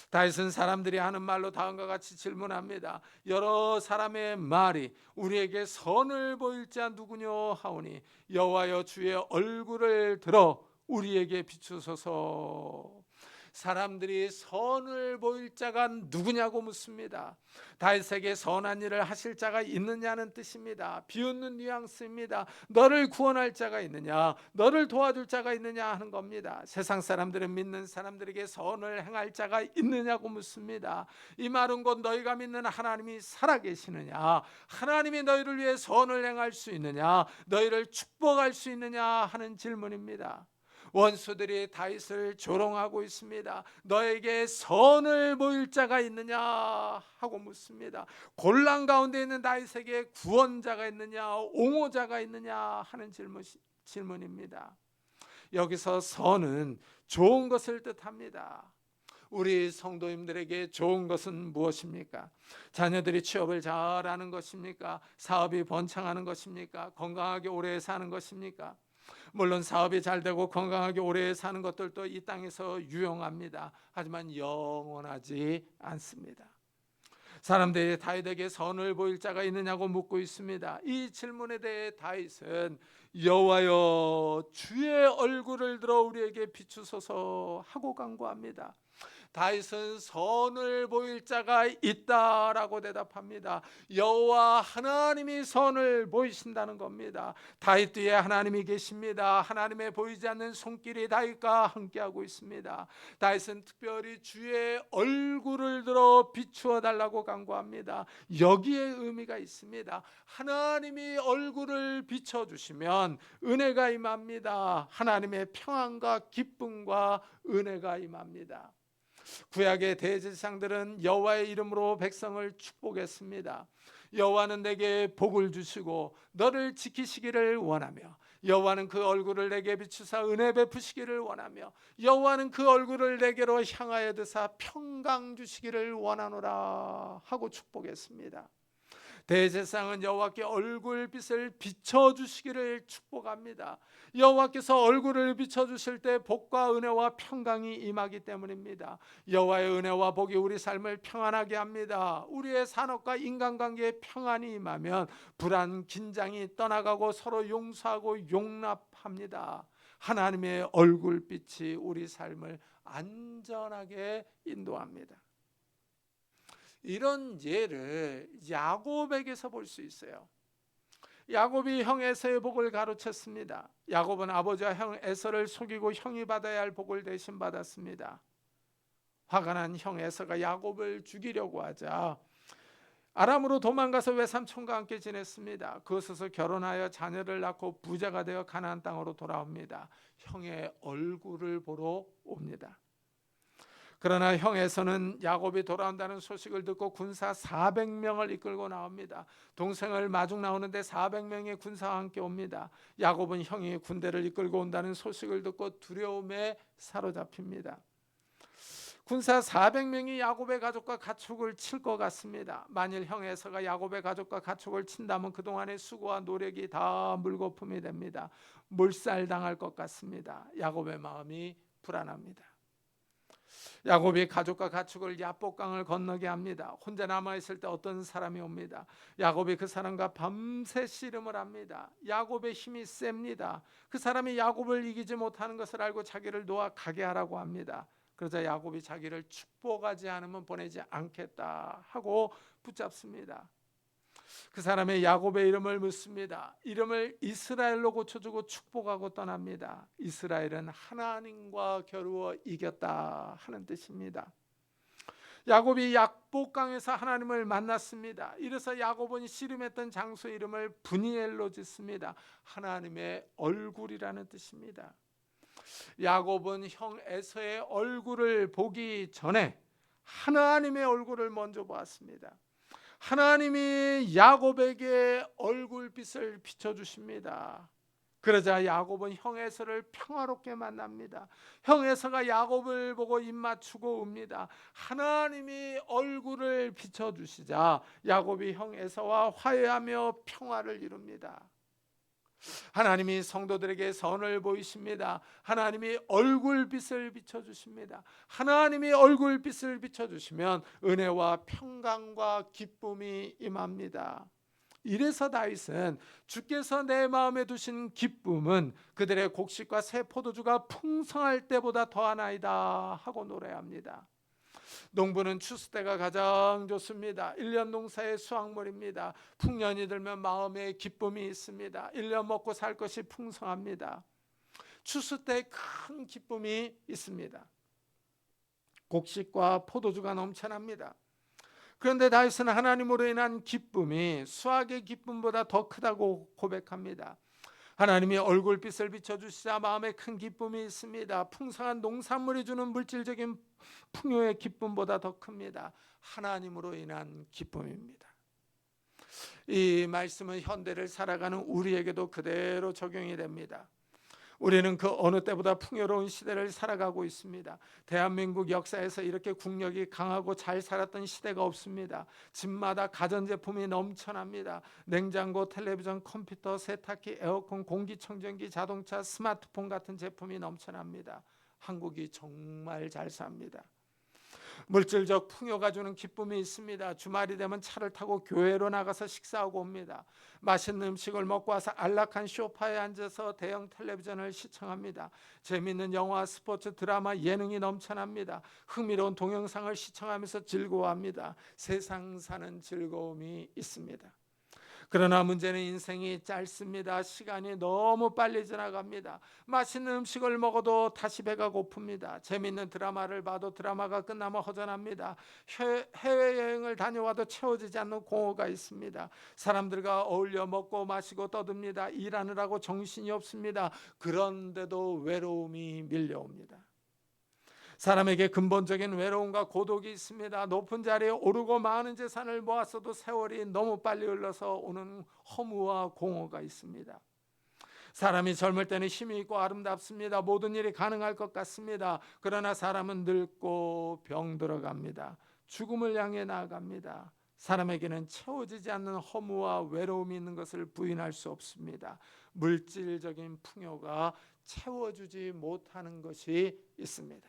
다윗은 사람들이 하는 말로 다음과 같이 질문합니다. 여러 사람의 말이 우리에게 선을 보일 자 누구뇨 하오니 여호와여 주의 얼굴을 들어 우리에게 비추소서. 사람들이 선을 보일 자가 누구냐고 묻습니다. 다윗에게 선한 일을 하실 자가 있느냐는 뜻입니다. 비웃는 뉘앙스입니다. 너를 구원할 자가 있느냐, 너를 도와줄 자가 있느냐 하는 겁니다. 세상 사람들은 믿는 사람들에게 선을 행할 자가 있느냐고 묻습니다. 이 말은 곧 너희가 믿는 하나님이 살아계시느냐, 하나님이 너희를 위해 선을 행할 수 있느냐, 너희를 축복할 수 있느냐 하는 질문입니다. 원수들이 다윗을 조롱하고 있습니다. 너에게 선을 보일 자가 있느냐 하고 묻습니다. 곤란 가운데 있는 다윗에게 구원자가 있느냐, 옹호자가 있느냐 하는 질문입니다. 여기서 선은 좋은 것을 뜻합니다. 우리 성도님들에게 좋은 것은 무엇입니까? 자녀들이 취업을 잘하는 것입니까? 사업이 번창하는 것입니까? 건강하게 오래 사는 것입니까? 물론 사업이 잘 되고 건강하게 오래 사는 것들도 이 땅에서 유용합니다. 하지만 영원하지 않습니다. 사람들이 다윗에게 선을 보일 자가 있느냐고 묻고 있습니다. 이 질문에 대해 다윗은 여호와여 주의 얼굴을 들어 우리에게 비추소서 하고 간구합니다. 다윗은 선을 보일 자가 있다라고 대답합니다. 여호와 하나님이 선을 보이신다는 겁니다. 다윗 뒤에 하나님이 계십니다. 하나님의 보이지 않는 손길이 다윗과 함께하고 있습니다. 다윗은 특별히 주의 얼굴을 들어 비추어 달라고 간구합니다. 여기에 의미가 있습니다. 하나님이 얼굴을 비춰주시면 은혜가 임합니다. 하나님의 평안과 기쁨과 은혜가 임합니다. 구약의 대제사장들은 여호와의 이름으로 백성을 축복했습니다. 여호와는 내게 복을 주시고 너를 지키시기를 원하며 여호와는 그 얼굴을 내게 비추사 은혜 베푸시기를 원하며 여호와는 그 얼굴을 내게로 향하여 드사 평강 주시기를 원하노라 하고 축복했습니다. 대제사장은 여호와께 얼굴빛을 비춰주시기를 축복합니다. 여호와께서 얼굴을 비춰주실 때 복과 은혜와 평강이 임하기 때문입니다. 여호와의 은혜와 복이 우리 삶을 평안하게 합니다. 우리의 산업과 인간관계에 평안이 임하면 불안, 긴장이 떠나가고 서로 용서하고 용납합니다. 하나님의 얼굴빛이 우리 삶을 안전하게 인도합니다. 이런 예를 야곱에게서 볼 수 있어요. 야곱이 형 에서의 복을 가로챘습니다. 야곱은 아버지와 형 에서를 속이고 형이 받아야 할 복을 대신 받았습니다. 화가 난 형 에서가 야곱을 죽이려고 하자 아람으로 도망가서 외삼촌과 함께 지냈습니다. 그곳에서 결혼하여 자녀를 낳고 부자가 되어 가나안 땅으로 돌아옵니다. 형의 얼굴을 보러 옵니다. 그러나 형 에서는 야곱이 돌아온다는 소식을 듣고 군사 400명을 이끌고 나옵니다. 동생을 마중 나오는데 400명의 군사와 함께 옵니다. 야곱은 형이 군대를 이끌고 온다는 소식을 듣고 두려움에 사로잡힙니다. 군사 400명이 야곱의 가족과 가축을 칠 것 같습니다. 만일 형 에서가 야곱의 가족과 가축을 친다면 그동안의 수고와 노력이 다 물거품이 됩니다. 몰살당할 것 같습니다. 야곱의 마음이 불안합니다. 야곱이 가족과 가축을 야복강을 건너게 합니다. 혼자 남아있을 때 어떤 사람이 옵니다. 야곱이 그 사람과 밤새 씨름을 합니다. 야곱의 힘이 셉니다. 그 사람이 야곱을 이기지 못하는 것을 알고 자기를 놓아 가게 하라고 합니다. 그러자 야곱이 자기를 축복하지 않으면 보내지 않겠다 하고 붙잡습니다. 그 사람의 야곱의 이름을 묻습니다. 이름을 이스라엘로 고쳐주고 축복하고 떠납니다. 이스라엘은 하나님과 겨루어 이겼다 하는 뜻입니다. 야곱이 약복강에서 하나님을 만났습니다. 이래서 야곱은 씨름했던 장소 이름을 브니엘로 짓습니다. 하나님의 얼굴이라는 뜻입니다. 야곱은 형 에서의 얼굴을 보기 전에 하나님의 얼굴을 먼저 보았습니다. 하나님이 야곱에게 얼굴빛을 비춰주십니다. 그러자 야곱은 형 에서를 평화롭게 만납니다. 형 에서가 야곱을 보고 입 맞추고 웁니다. 하나님이 얼굴을 비춰주시자 야곱이 형 에서와 화해하며 평화를 이룹니다. 하나님이 성도들에게 선을 보이십니다. 하나님이 얼굴빛을 비춰주십니다. 하나님이 얼굴빛을 비춰주시면 은혜와 평강과 기쁨이 임합니다. 이래서 다윗은 주께서 내 마음에 두신 기쁨은 그들의 곡식과 새 포도주가 풍성할 때보다 더하나이다 하고 노래합니다. 농부는 추수 때가 가장 좋습니다. 1년 농사의 수확물입니다. 풍년이 들면 마음에 기쁨이 있습니다. 1년 먹고 살 것이 풍성합니다. 추수 때 큰 기쁨이 있습니다. 곡식과 포도주가 넘쳐납니다. 그런데 다윗은 하나님으로 인한 기쁨이 수확의 기쁨보다 더 크다고 고백합니다. 하나님이 얼굴빛을 비춰주시자 마음에 큰 기쁨이 있습니다. 풍성한 농산물이 주는 물질적인 풍요의 기쁨보다 더 큽니다. 하나님으로 인한 기쁨입니다. 이 말씀은 현대를 살아가는 우리에게도 그대로 적용이 됩니다. 우리는 그 어느 때보다 풍요로운 시대를 살아가고 있습니다. 대한민국 역사에서 이렇게 국력이 강하고 잘 살았던 시대가 없습니다. 집마다 가전제품이 넘쳐납니다. 냉장고, 텔레비전, 컴퓨터, 세탁기, 에어컨, 공기청정기, 자동차, 스마트폰 같은 제품이 넘쳐납니다. 한국이 정말 잘 삽니다. 물질적 풍요가 주는 기쁨이 있습니다. 주말이 되면 차를 타고 교회로 나가서 식사하고 옵니다. 맛있는 음식을 먹고 와서 안락한 소파에 앉아서 대형 텔레비전을 시청합니다. 재미있는 영화, 스포츠, 드라마, 예능이 넘쳐납니다. 흥미로운 동영상을 시청하면서 즐거워합니다. 세상 사는 즐거움이 있습니다. 그러나 문제는 인생이 짧습니다. 시간이 너무 빨리 지나갑니다. 맛있는 음식을 먹어도 다시 배가 고픕니다. 재미있는 드라마를 봐도 드라마가 끝나면 허전합니다. 해외여행을 다녀와도 채워지지 않는 공허가 있습니다. 사람들과 어울려 먹고 마시고 떠듭니다. 일하느라고 정신이 없습니다. 그런데도 외로움이 밀려옵니다. 사람에게 근본적인 외로움과 고독이 있습니다. 높은 자리에 오르고 많은 재산을 모았어도 세월이 너무 빨리 흘러서 오는 허무와 공허가 있습니다. 사람이 젊을 때는 힘이 있고 아름답습니다. 모든 일이 가능할 것 같습니다. 그러나 사람은 늙고 병들어갑니다. 죽음을 향해 나아갑니다. 사람에게는 채워지지 않는 허무와 외로움이 있는 것을 부인할 수 없습니다. 물질적인 풍요가 채워주지 못하는 것이 있습니다.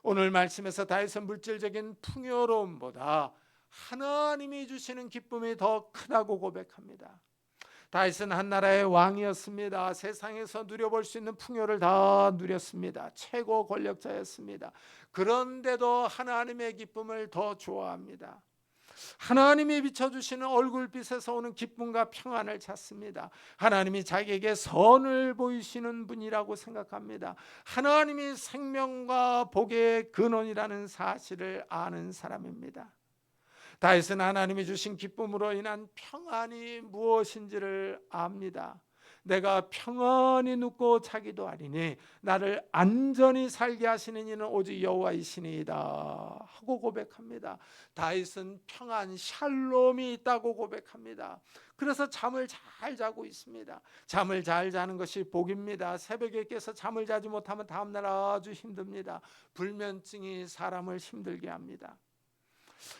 오늘 말씀에서 다윗은 물질적인 풍요로움보다 하나님이 주시는 기쁨이 더 크다고 고백합니다. 다윗은 한 나라의 왕이었습니다. 세상에서 누려볼 수 있는 풍요를 다 누렸습니다. 최고 권력자였습니다. 그런데도 하나님의 기쁨을 더 좋아합니다. 하나님이 비춰주시는 얼굴빛에서 오는 기쁨과 평안을 찾습니다. 하나님이 자기에게 선을 보이시는 분이라고 생각합니다. 하나님이 생명과 복의 근원이라는 사실을 아는 사람입니다. 다윗은 하나님이 주신 기쁨으로 인한 평안이 무엇인지를 압니다. 내가 평안히 눕고 자기도 아니니 나를 안전히 살게 하시는 이는 오직 여호와이시니이다 하고 고백합니다. 다윗은 평안 샬롬이 있다고 고백합니다. 그래서 잠을 잘 자고 있습니다. 잠을 잘 자는 것이 복입니다. 새벽에 깨서 잠을 자지 못하면 다음날 아주 힘듭니다. 불면증이 사람을 힘들게 합니다.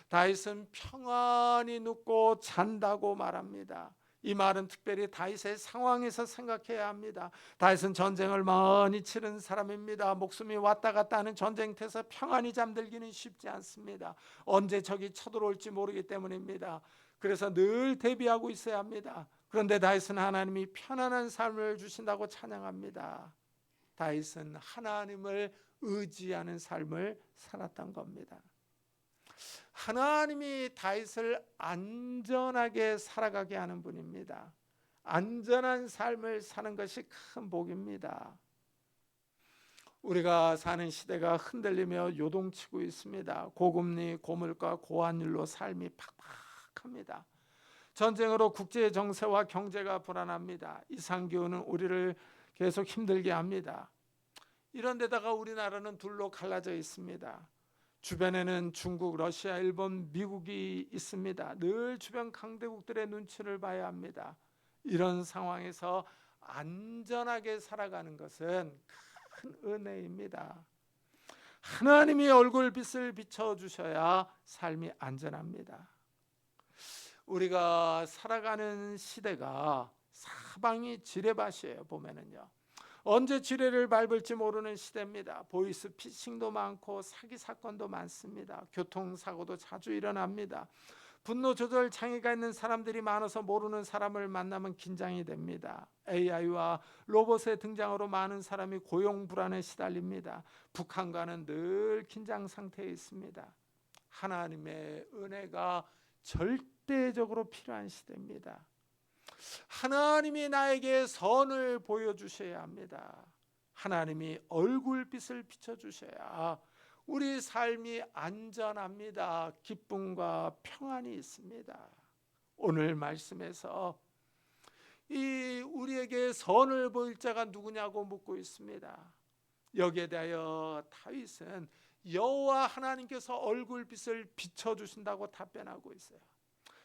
다윗은 평안히 눕고 잔다고 말합니다. 이 말은 특별히 다윗의 상황에서 생각해야 합니다. 다윗은 전쟁을 많이 치른 사람입니다. 목숨이 왔다 갔다 하는 전쟁터에서 평안히 잠들기는 쉽지 않습니다. 언제 적이 쳐들어올지 모르기 때문입니다. 그래서 늘 대비하고 있어야 합니다. 그런데 다윗은 하나님이 편안한 삶을 주신다고 찬양합니다. 다윗은 하나님을 의지하는 삶을 살았던 겁니다. 하나님이 다윗을 안전하게 살아가게 하는 분입니다. 안전한 삶을 사는 것이 큰 복입니다. 우리가 사는 시대가 흔들리며 요동치고 있습니다. 고금리, 고물가, 고환율로 삶이 팍팍합니다. 전쟁으로 국제 정세와 경제가 불안합니다. 이상기후는 우리를 계속 힘들게 합니다. 이런 데다가 우리나라는 둘로 갈라져 있습니다. 주변에는 중국, 러시아, 일본, 미국이 있습니다. 늘 주변 강대국들의 눈치를 봐야 합니다. 이런 상황에서 안전하게 살아가는 것은 큰 은혜입니다. 하나님이 얼굴빛을 비춰주셔야 삶이 안전합니다. 우리가 살아가는 시대가 사방이 지뢰밭이에요. 보면은요, 언제 지뢰를 밟을지 모르는 시대입니다. 보이스 피싱도 많고 사기 사건도 많습니다. 교통사고도 자주 일어납니다. 분노 조절 장애가 있는 사람들이 많아서 모르는 사람을 만나면 긴장이 됩니다. AI와 로봇의 등장으로 많은 사람이 고용 불안에 시달립니다. 북한과는 늘 긴장 상태에 있습니다. 하나님의 은혜가 절대적으로 필요한 시대입니다. 하나님이 나에게 선을 보여주셔야 합니다. 하나님이 얼굴빛을 비춰주셔야 우리 삶이 안전합니다. 기쁨과 평안이 있습니다. 오늘 말씀에서 이 우리에게 선을 보일 자가 누구냐고 묻고 있습니다. 여기에 대하여 다윗은 여호와 하나님께서 얼굴빛을 비춰주신다고 답변하고 있어요.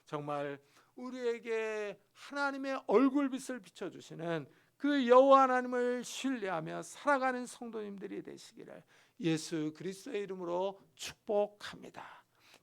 정말 우리에게 하나님의 얼굴빛을 비춰주시는 그 여호와 하나님을 신뢰하며 살아가는 성도님들이 되시기를 예수 그리스도의 이름으로 축복합니다.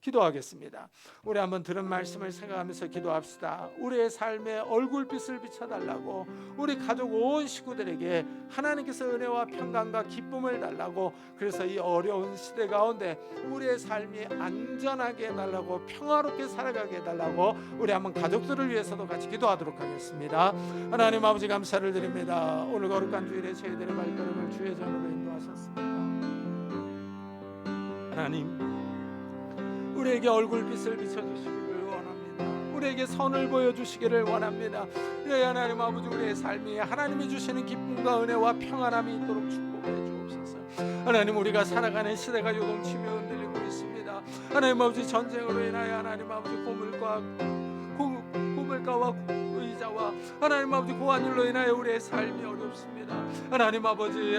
기도하겠습니다. 우리 한번 들은 말씀을 생각하면서 기도합시다. 우리의 삶에 얼굴빛을 비춰달라고, 우리 가족 온 식구들에게 하나님께서 은혜와 평강과 기쁨을 달라고, 그래서 이 어려운 시대 가운데 우리의 삶이 안전하게 해달라고, 평화롭게 살아가게 해달라고 우리 한번 가족들을 위해서도 같이 기도하도록 하겠습니다. 하나님 아버지 감사를 드립니다. 오늘 거룩한 주일에 저희들의 발걸음을 주의 전으로 인도하셨습니다. 하나님, 우리에게 얼굴빛을 비춰주시기를 원합니다. 우리에게 선을 보여주시기를 원합니다. 네, 하나님 아버지, 우리의 삶이 하나님이 주시는 기쁨과 은혜와 평안함이 있도록 축복해 주옵소서. 하나님, 우리가 살아가는 시대가 요동치며 흔들리고 있습니다. 하나님 아버지, 전쟁으로 인하여 하나님 아버지 고물가와 의자와 하나님 아버지 고환율로 인하여 우리의 삶이 어렵습니다. 하나님 아버지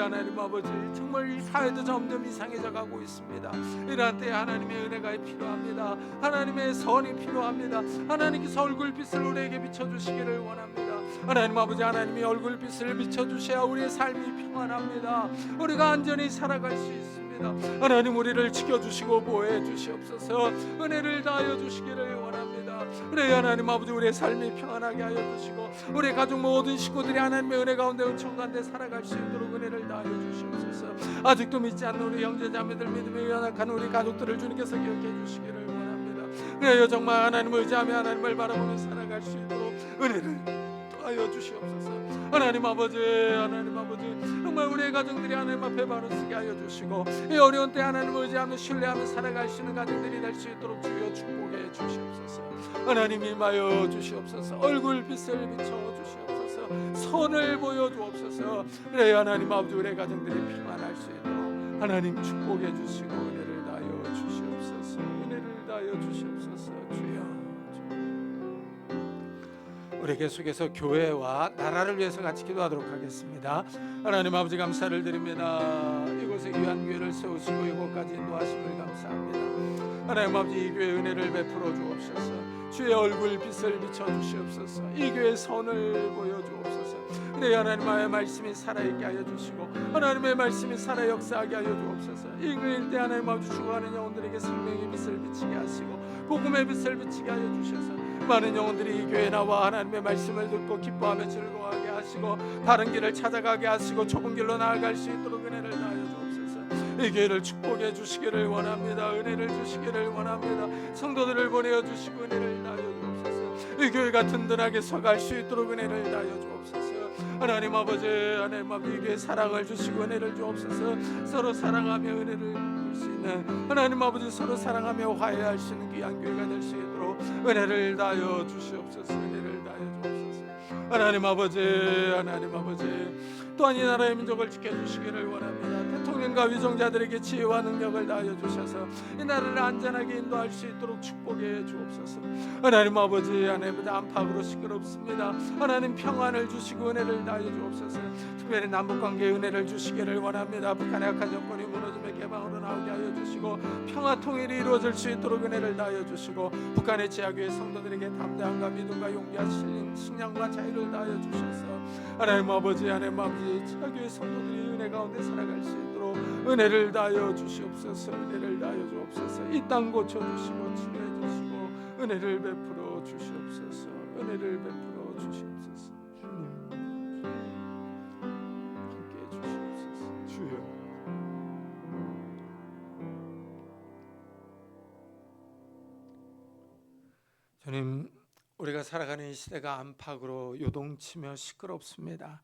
정말 이 사회도 점점 이상해져 가고 있습니다. 이러한 때에 하나님의 은혜가 필요합니다. 하나님의 선이 필요합니다. 하나님께서 얼굴빛을 우리에게 비춰주시기를 원합니다. 하나님 아버지, 하나님이 얼굴빛을 비춰주셔야 우리의 삶이 평안합니다. 우리가 안전히 살아갈 수 있습니다. 하나님, 우리를 지켜주시고 보호해 주시옵소서. 은혜를 다하여 주시기를 원합니다. 그래 하나님 아버지, 우리의 삶이 평안하게 하여 주시고 우리 가족 모든 식구들이 하나님의 은혜 가운데 은총 가운데 살아갈 수 있도록 은혜를 다하여 주시옵소서. 아직도 믿지 않는 우리 형제자매들, 믿음에 연약한 우리 가족들을 주님께서 기억해 주시기를 원합니다. 그래요, 정말 하나님을 의지하며 하나님을 바라보며 살아갈 수 있도록 은혜를 하여 주시옵소서. 하나님 아버지 정말 우리의 가정들이 하나님 앞에 바로 서게 하여 주시고 이 어려운 때 하나님을 의지하며 신뢰하며 살아갈 수 있는 가정들이 될 수 있도록 주여 축복해 주시옵소서. 하나님 임하여 주시옵소서. 얼굴빛을 비춰 주시옵소서. 선을 보여 주옵소서. 그래야 하나님 아버지, 우리의 가정들이 평안할 수 있도록 하나님 축복해 주시고 은혜를 다하여 주시옵소서. 은혜를 다하여 주시옵소서. 주여, 우리 계속해서 교회와 나라를 위해서 같이 기도하도록 하겠습니다. 하나님 아버지, 감사를 드립니다. 이곳에 귀한 교회를 세우시고 이곳까지 인도하심을 감사합니다. 하나님 아버지, 이 교회 은혜를 베풀어 주옵소서. 주의 얼굴 빛을 비춰 주시옵소서. 이 교회 선을 보여 주옵소서. 그래 하나님의 말씀이 살아있게 하여 주시고 하나님의 말씀이 살아 역사하게 하여 주옵소서. 이 교회일 때 하나님 아버지, 죽어가는 영혼들에게 생명의 빛을 비치게 하시고 복음의 빛을 비치게 하여 주셔서 많은 영혼들이 이 교회에 나와 하나님 하나님의 말씀을 듣고 기뻐하며 즐거워하게 하시고 바른 길을 찾아가게 하시고 좁은 길로 나아갈 수 있도록 은혜를 다하여 주옵소서. 이 교회를 축복해 주시기를 원합니다. 은혜를 주시기를 원합니다. 성도들을 보내어 주시고 은혜를 다하여 주옵소서. 이 교회가 든든하게 서갈 수 있도록 은혜를 다하여 주옵소서. 하나님 아버지, 하나님 아버지, 이 교회 사랑을 주시고 은혜를 주옵소서. 서로 사랑하며 은혜를 줄 수 있는, 하나님 아버지, 서로 사랑하며 화해할 수 있는 귀한 교회가 될 수 있도록 은혜를 다하여 주시옵소서. 은혜를 다하여 주옵소서. 하나님 아버지, 하나님 아버지, 또한 이 나라의 민족을 지켜주시기를 원합니다. 대통령과 위정자들에게 지혜와 능력을 다하여 주셔서 이 나라를 안전하게 인도할 수 있도록 축복해 주옵소서. 하나님 아버지, 하나님 안팎으로 시끄럽습니다. 하나님 평안을 주시고 은혜를 다하여 주옵소서. 특별히 남북관계에 은혜를 주시기를 원합니다. 북한의 악한 정권이 무너짐의 개방으로 나오게 하여 주시고 평화 통일이 이루어질 수 있도록 은혜를 다하여 주시고 북한의 지하교회 성도들에게 담대함과 믿음과 용기와 신앙과 자유를 다하여 주셔서 하나님 아버지, 하나님 아버지, 지하교회 성도들이 은혜 가운데 살아갈 수 있도록 은혜를 다하여 주시옵소서. 은혜를 다하여 주옵소서. 이 땅 고쳐주시고 치료해 주시고 은혜를 베풀어 주시옵소서. 은혜를 베풀어 주시옵소서. 주님 함께해 주시옵소서. 주여, 주님, 우리가 살아가는 이 시대가 안팎으로 요동치며 시끄럽습니다.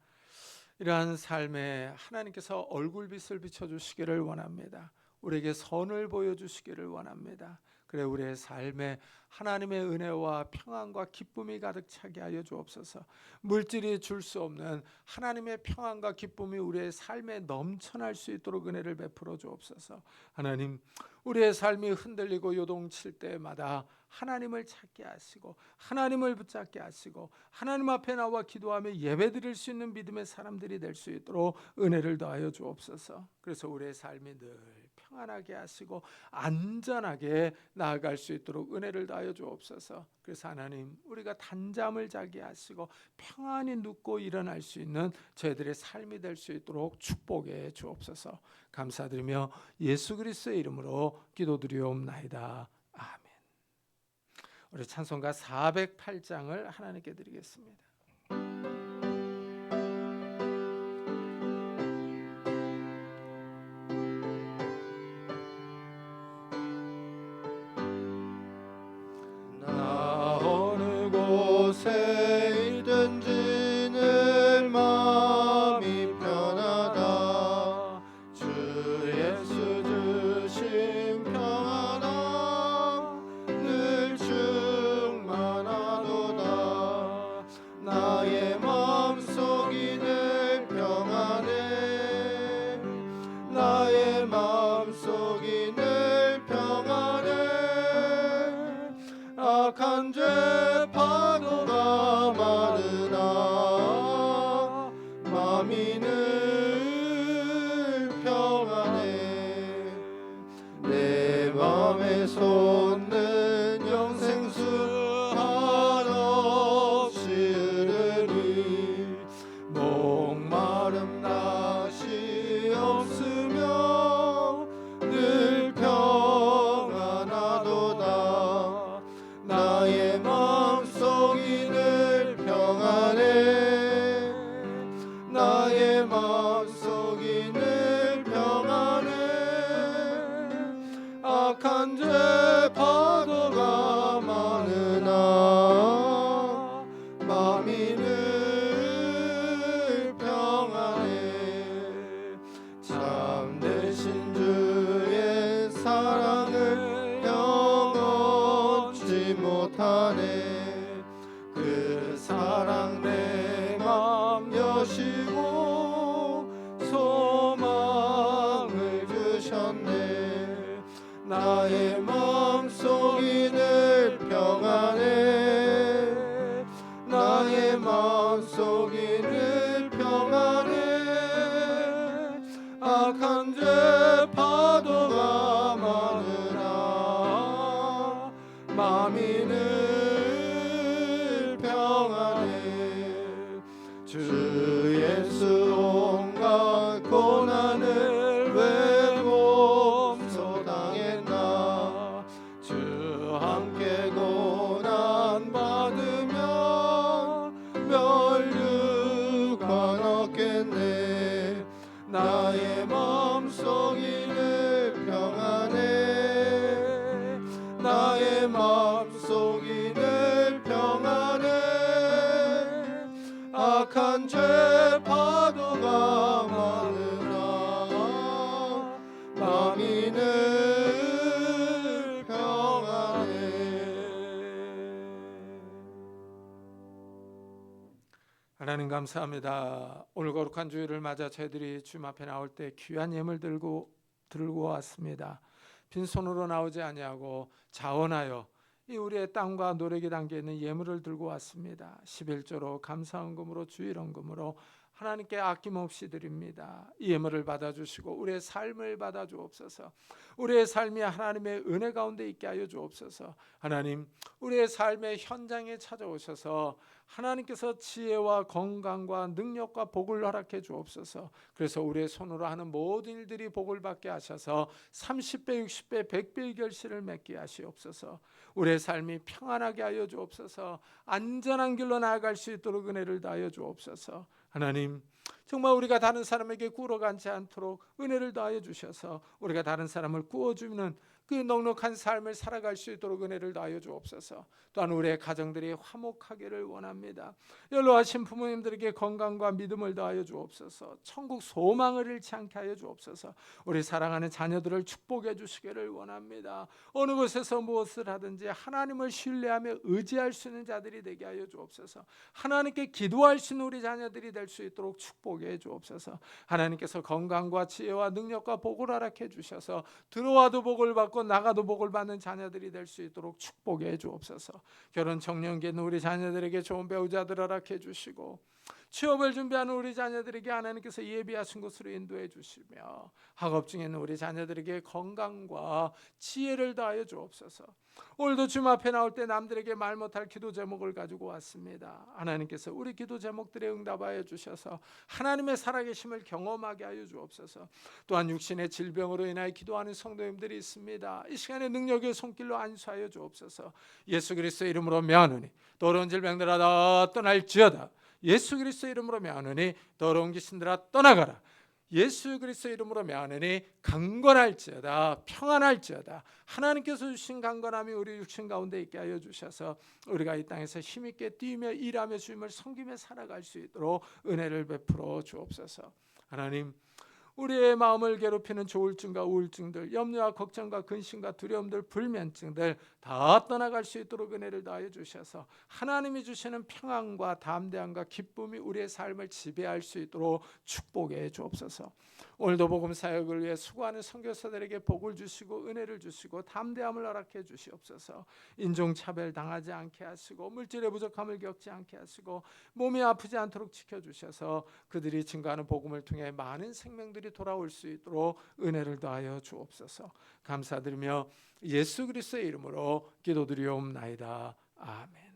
이러한 삶에 하나님께서 얼굴빛을 비춰주시기를 원합니다. 우리에게 선을 보여주시기를 원합니다. 그래 우리의 삶에 하나님의 은혜와 평안과 기쁨이 가득 차게 하여 주옵소서. 물질이 줄 수 없는 하나님의 평안과 기쁨이 우리의 삶에 넘쳐날 수 있도록 은혜를 베풀어 주옵소서. 하나님, 우리의 삶이 흔들리고 요동칠 때마다 하나님을 찾게 하시고 하나님을 붙잡게 하시고 하나님 앞에 나와 기도하며 예배드릴 수 있는 믿음의 사람들이 될 수 있도록 은혜를 더하여 주옵소서. 그래서 우리의 삶이 늘 평안하게 하시고 안전하게 나아갈 수 있도록 은혜를 더하여 주옵소서. 그래서 하나님, 우리가 단잠을 자게 하시고 평안히 눕고 일어날 수 있는 저희들의 삶이 될 수 있도록 축복해 주옵소서. 감사드리며 예수 그리스도의 이름으로 기도드리옵나이다. 아멘. 우리 찬송가 408장을 하나님께 드리겠습니다. 나 어느 곳에 있든지 늘 마음이 편하다. 주 예수 주신 평안함 늘 충만하도다. 나의 마음속이 늘 평안해. 나의 마음속이 늘 평안해. 악한 죄 파도가 많으나 마음이 늘 평안해. 내 맘에 솟는 영생수 한없이 흐르니 목마름 낯이 없으며 늘 평안하도다. 나의 마음속이 늘 평안해. 나의 마음속이 늘 평안해. 악한 죄 파도가 많으나 마음이 늘 평안해. 참되신 주의 사랑을 영원치 못하네. 그 사랑 내 맘 여시고 소망을 주셨네. 나의 마음속이 늘 평안해. 나의 마음속이 늘 평안해. 악한 죄 파도가 많으나 마음이 늘 평안해. 주 예수 온갖 고난을 왜 몸소 당했나. 내 마음속이 늘 평안해 악한 죄 파도가 많으나 마음이 늘 평안해. 하나님 감사합니다. 오늘 거룩한 주일을 맞아 저희들이 주님 앞에 나올 때 귀한 예물 들고 왔습니다. 빈손으로 나오지 아니하고 자원하여 이 우리의 땀과 노력이 담겨 있는 예물을 들고 왔습니다. 11조로 감사헌금으로 주일헌금으로 하나님께 아낌없이 드립니다. 이 예물을 받아주시고 우리의 삶을 받아주옵소서. 우리의 삶이 하나님의 은혜 가운데 있게 하여 주옵소서. 하나님, 우리의 삶의 현장에 찾아오셔서 하나님께서 지혜와 건강과 능력과 복을 허락해 주옵소서. 그래서 우리의 손으로 하는 모든 일들이 복을 받게 하셔서 30배, 60배, 100배의 결실을 맺게 하시옵소서. 우리의 삶이 평안하게 하여 주옵소서. 안전한 길로 나아갈 수 있도록 은혜를 다하여 주옵소서. 하나님, 정말 우리가 다른 사람에게 꿇어가지 않도록 은혜를 더하여 주셔서 우리가 다른 사람을 구워주는 그 넉넉한 삶을 살아갈 수 있도록 은혜를 더하여 주옵소서. 또한 우리의 가정들이 화목하기를 원합니다. 연로하신 부모님들에게 건강과 믿음을 더하여 주옵소서. 천국 소망을 잃지 않게 하여 주옵소서. 우리 사랑하는 자녀들을 축복해 주시기를 원합니다. 어느 곳에서 무엇을 하든지 하나님을 신뢰하며 의지할 수 있는 자들이 되게 하여 주옵소서. 하나님께 기도할 수 있는 우리 자녀들이 될 수 있도록 축복해 주옵소서. 하나님께서 건강과 지혜와 능력과 복을 허락해 주셔서 들어와도 복을 받고 나가도 복을 받는 자녀들이 될 수 있도록 축복해 주옵소서. 결혼 청년기에 있는 우리 자녀들에게 좋은 배우자들 허락해 주시고 취업을 준비하는 우리 자녀들에게 하나님께서 예비하신 곳으로 인도해 주시며 학업 중에 있는 우리 자녀들에게 건강과 지혜를 더하여 주옵소서. 오늘도 주님 앞에 나올 때 남들에게 말 못할 기도 제목을 가지고 왔습니다. 하나님께서 우리 기도 제목들에 응답하여 주셔서 하나님의 살아계심을 경험하게 하여 주옵소서. 또한 육신의 질병으로 인하여 기도하는 성도님들이 있습니다. 이 시간에 능력의 손길로 안수하여 주옵소서. 예수 그리스도의 이름으로 명하노니 더러운 질병들아 다 떠날지어다. 예수 그리스도 이름으로 명하노니 더러운 귀신들아 떠나가라. 예수 그리스도 이름으로 명하노니 강건할지어다. 평안할지어다. 하나님께서 주신 강건함이 우리 육신 가운데 있게 하여 주셔서 우리가 이 땅에서 힘있게 뛰며 일하며 주님을 섬기며 살아갈 수 있도록 은혜를 베풀어 주옵소서. 하나님, 우리의 마음을 괴롭히는 조울증과 우울증들, 염려와 걱정과 근심과 두려움들, 불면증들 다 떠나갈 수 있도록 은혜를 더하여 주셔서 하나님이 주시는 평안과 담대함과 기쁨이 우리의 삶을 지배할 수 있도록 축복해 주옵소서. 오늘도 복음 사역을 위해 수고하는 선교사들에게 복을 주시고 은혜를 주시고 담대함을 허락해 주시옵소서. 인종차별 당하지 않게 하시고 물질의 부족함을 겪지 않게 하시고 몸이 아프지 않도록 지켜주셔서 그들이 증거하는 복음을 통해 많은 생명들이 돌아올 수 있도록 은혜를 더하여 주옵소서. 감사드리며 예수 그리스도의 이름으로 기도드리옵나이다. 아멘.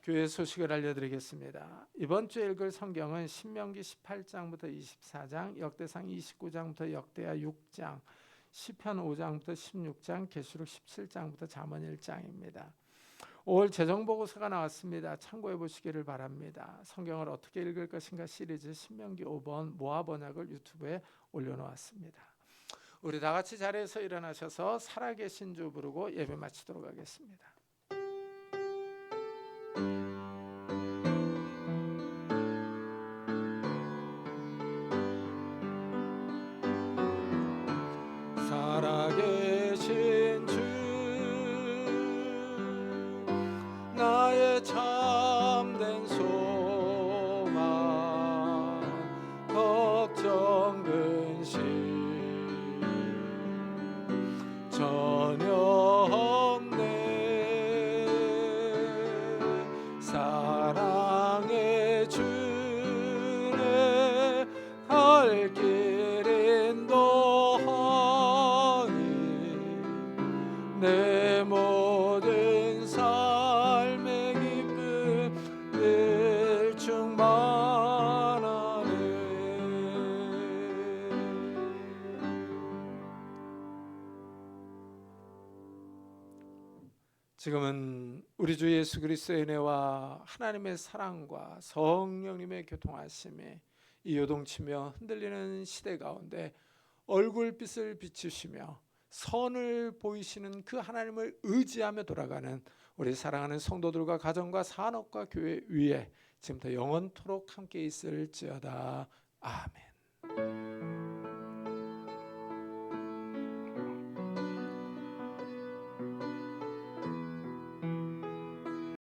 교회 소식을 알려드리겠습니다. 이번 주에 읽을 성경은 신명기 18장부터 24장, 역대상 29장부터 역대하 6장, 시편 5장부터 16장, 계시록 17장부터 잠언 1장입니다. 5월 재정보고서가 나왔습니다. 참고해 보시기를 바랍니다. 성경을 어떻게 읽을 것인가 시리즈 신명기 5번 모아 번역을 유튜브에 올려놓았습니다. 우리 다 같이 자리에서 일어나셔서 살아계신 주 부르고 예배 마치도록 하겠습니다. 살아계신 주 나의 참된 소망 걱정 근심 전혀 없네 사랑의 주내 갈 길 인도하니 내 모든 삶의 기쁨 늘 충만하네. 지금은 우리 주 예수 그리스도의 은혜와 하나님의 사랑과 성령님의 교통하심에 이 요동치며 흔들리는 시대 가운데 얼굴빛을 비추시며 선을 보이시는 그 하나님을 의지하며 돌아가는 우리 사랑하는 성도들과 가정과 산업과 교회 위에 지금부터 영원토록 함께 있을지어다. 아멘.